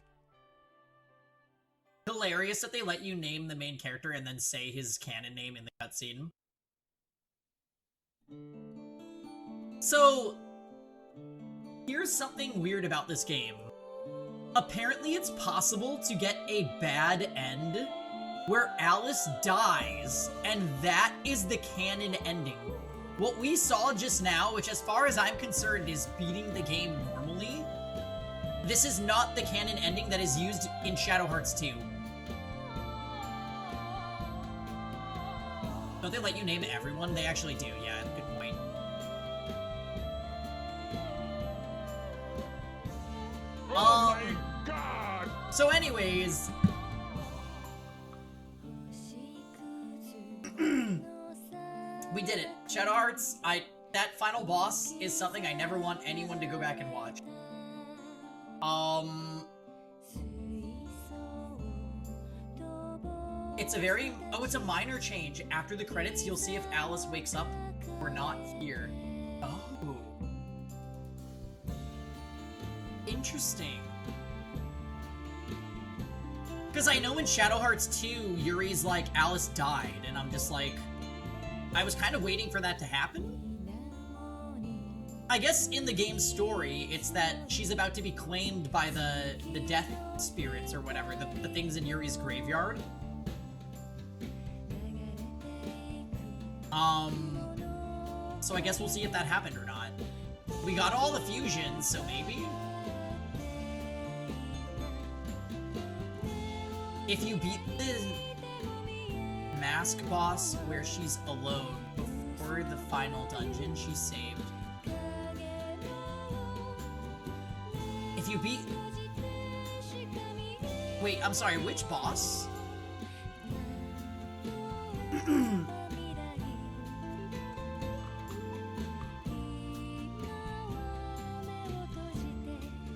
Hilarious that they let you name the main character and then say his canon name in the cutscene. So, here's something weird about this game. Apparently it's possible to get a bad end where Alice dies, and that is the canon ending. What we saw just now, which as far as I'm concerned is beating the game normally, this is not the canon ending that is used in Shadow Hearts 2. Don't they let you name everyone? They actually do, yeah, good point. Oh my god! So anyways... we did it. Shadow Hearts, that final boss is something I never want anyone to go back and watch. It's a very... oh, it's a minor change. After the credits, you'll see if Alice wakes up or not here. Oh. Interesting. Because I know in Shadow Hearts 2, Yuri's like, Alice died, and I'm just like... I was kind of waiting for that to happen. I guess in the game's story, it's that she's about to be claimed by the death spirits or whatever, the things in Yuri's graveyard. So I guess we'll see if that happened or not. We got all the fusions, so maybe? If you beat the mask boss where she's alone before the final dungeon, she's saved. If you beat... wait, I'm sorry, which boss?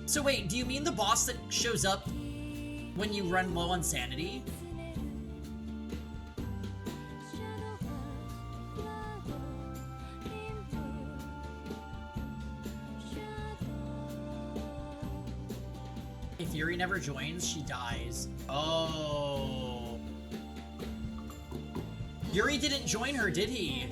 So wait, do you mean the boss that shows up when you run low on sanity? If Yuri never joins, she dies. Oh. Yuri didn't join her, did he?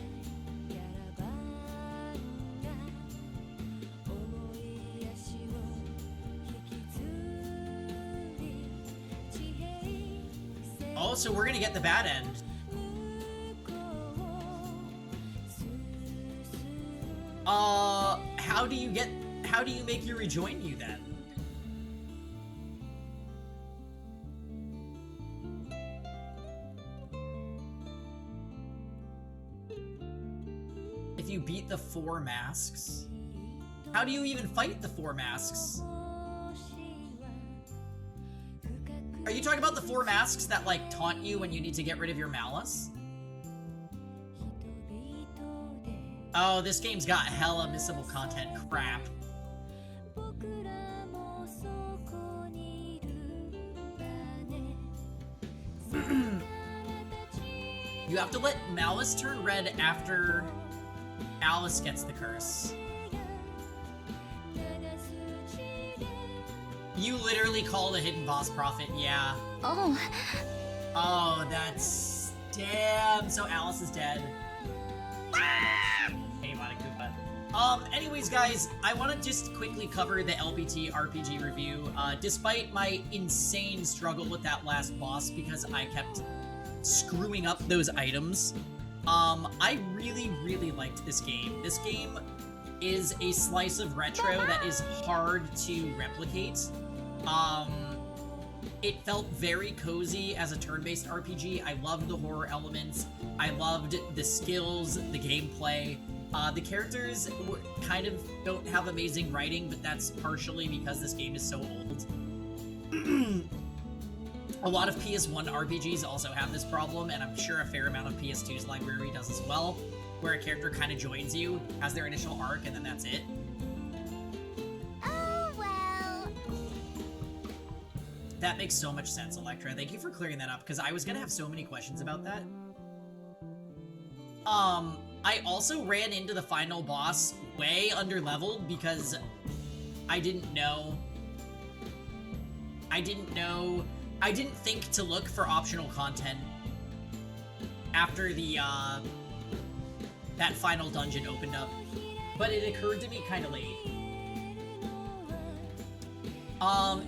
Oh, so we're gonna get the bad end. How do you make Yuri join you then? If you beat the 4 masks? How do you even fight the 4 masks? Are you talking about the 4 masks that, like, taunt you when you need to get rid of your malice? Oh, this game's got hella missable content. Crap. You have to let Malice turn red after Alice gets the curse. You literally called a hidden boss prophet, yeah. Oh. Oh, that's... damn, so Alice is dead. Hey, Koopa. Anyways, guys, I want to just quickly cover the LPT RPG review. Despite my insane struggle with that last boss because I kept screwing up those items, I really, really liked this game. This game is a slice of retro that is hard to replicate. It felt very cozy as a turn-based RPG. I loved the horror elements. I loved the skills, the gameplay. The characters kind of don't have amazing writing, but that's partially because this game is so old. A lot of PS1 RPGs also have this problem, and I'm sure a fair amount of PS2's library does as well, where a character kind of joins you, has their initial arc, and then that's it. Oh, well. That makes so much sense, Electra. Thank you for clearing that up, because I was gonna have so many questions about that. I also ran into the final boss way under-leveled because I didn't think to look for optional content after the, that final dungeon opened up, but it occurred to me kind of late.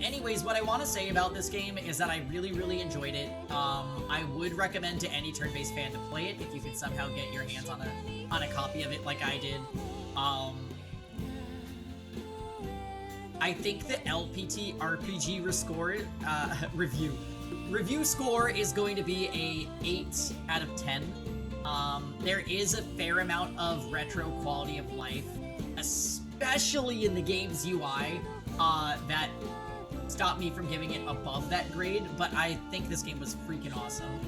Anyways, what I want to say about this game is that I really, really enjoyed it. I would recommend to any turn-based fan to play it if you could somehow get your hands on a copy of it like I did. I think the LPT RPG review score is going to be a 8 out of 10. There is a fair amount of retro quality of life, especially in the game's UI, that stopped me from giving it above that grade, but I think this game was freaking awesome.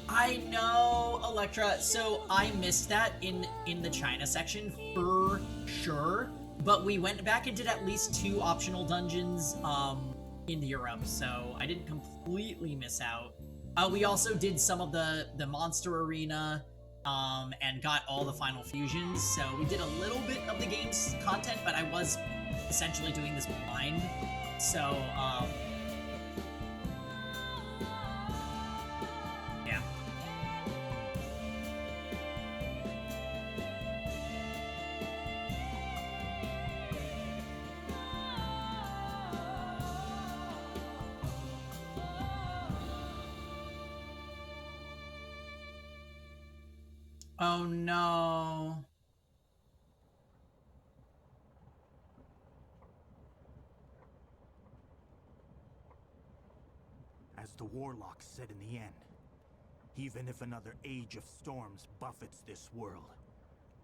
I know, Electra, so I missed that in the China section for sure, but we went back and did at least 2 optional dungeons in Europe, so I didn't completely miss out. We also did some of the monster arena, and got all the final fusions, so we did a little bit of the game's content, but I was essentially doing this blind, so, yeah. Oh no. As the Warlock said in the end, even if another age of storms buffets this world,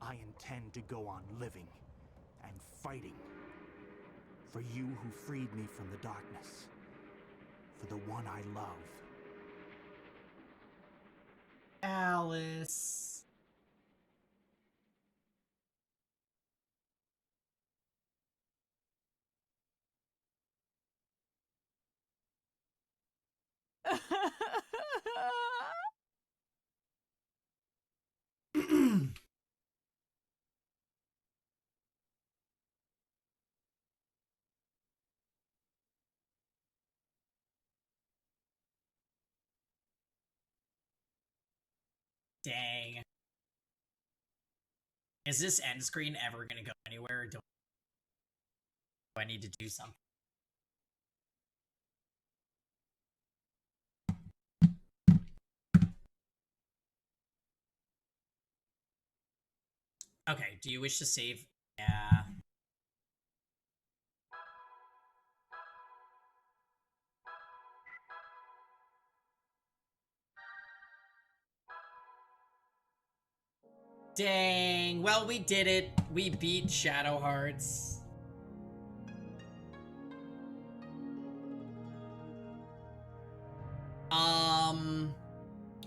I intend to go on living and fighting for you who freed me from the darkness, for the one I love. Alice. Dang. Is this end screen ever gonna go anywhere? Do I need to do something? Okay, do you wish to save? Yeah. Dang. Well, we did it. We beat Shadow Hearts.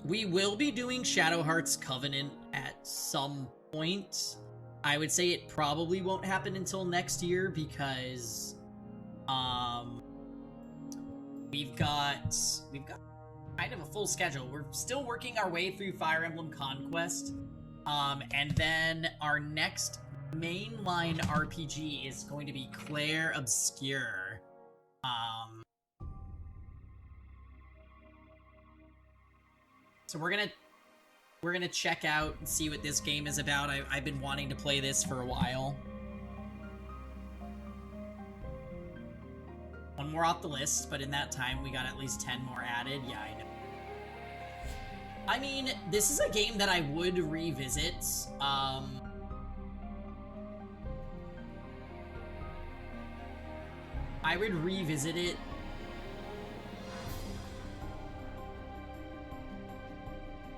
We will be doing Shadow Hearts Covenant at some point. I would say it probably won't happen until next year because, we've got kind of a full schedule. We're still working our way through Fire Emblem Conquest. And then our next mainline RPG is going to be Claire Obscure. So we're gonna check out and see what this game is about. I've been wanting to play this for a while. One more off the list, but in that time we got at least 10 more added. Yeah, I know. I mean, this is a game that I would revisit. I would revisit it.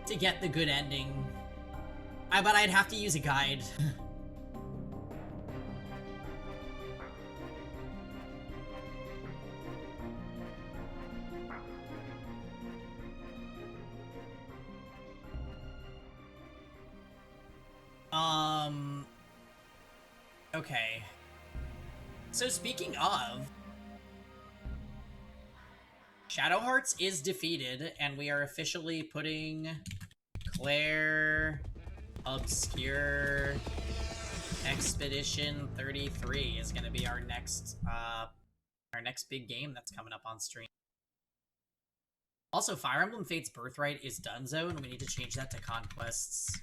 To get the good ending. But I'd have to use a guide. Okay. So speaking of, Shadow Hearts is defeated, and we are officially putting Claire Obscure Expedition 33 is going to be our next big game that's coming up on stream. Also, Fire Emblem Fates Birthright is donezo, and we need to change that to Conquests.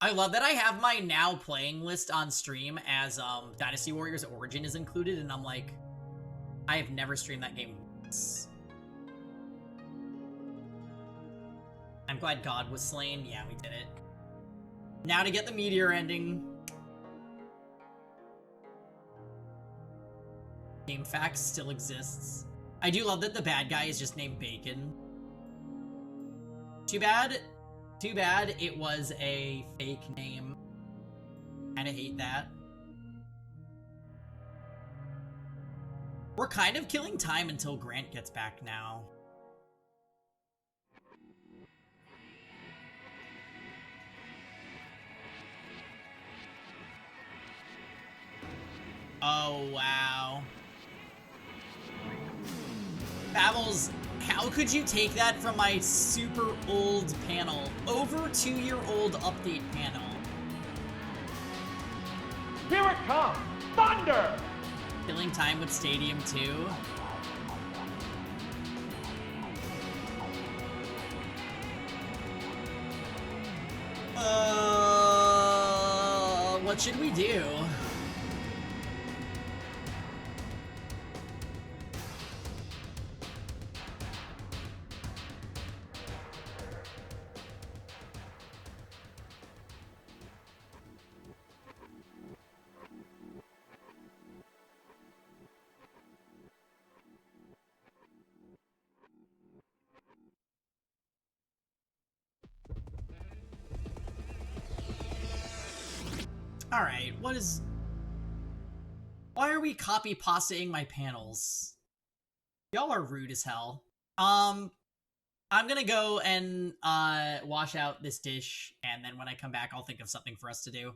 I love that I have my now playing list on stream as Dynasty Warriors Origin is included, and I'm like, I have never streamed that game once. I'm glad God was slain. Yeah, we did it. Now to get the meteor ending. Game Facts still exists. I do love that the bad guy is just named Bacon. Too bad it was a fake name. Kinda hate that. We're kind of killing time until Grant gets back now. Oh, wow. Babbles, how could you take that from my super old panel over 2-year-old update panel? Here it comes! Thunder! Killing time with Stadium 2? What should we do? Alright, why are we copy-pastaing my panels? Y'all are rude as hell. I'm gonna go and, wash out this dish, and then when I come back, I'll think of something for us to do.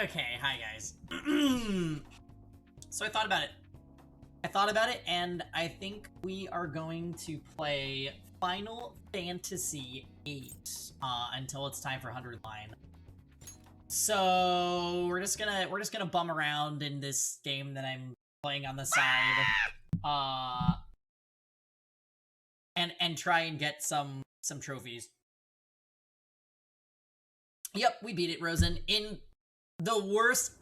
Okay, hi guys. So I thought about it, and I think we are going to play Final Fantasy VIII until it's time for 100 line. So we're just gonna bum around in this game that I'm playing on the side, and try and get some trophies. Yep, we beat it, Rosen, in the worst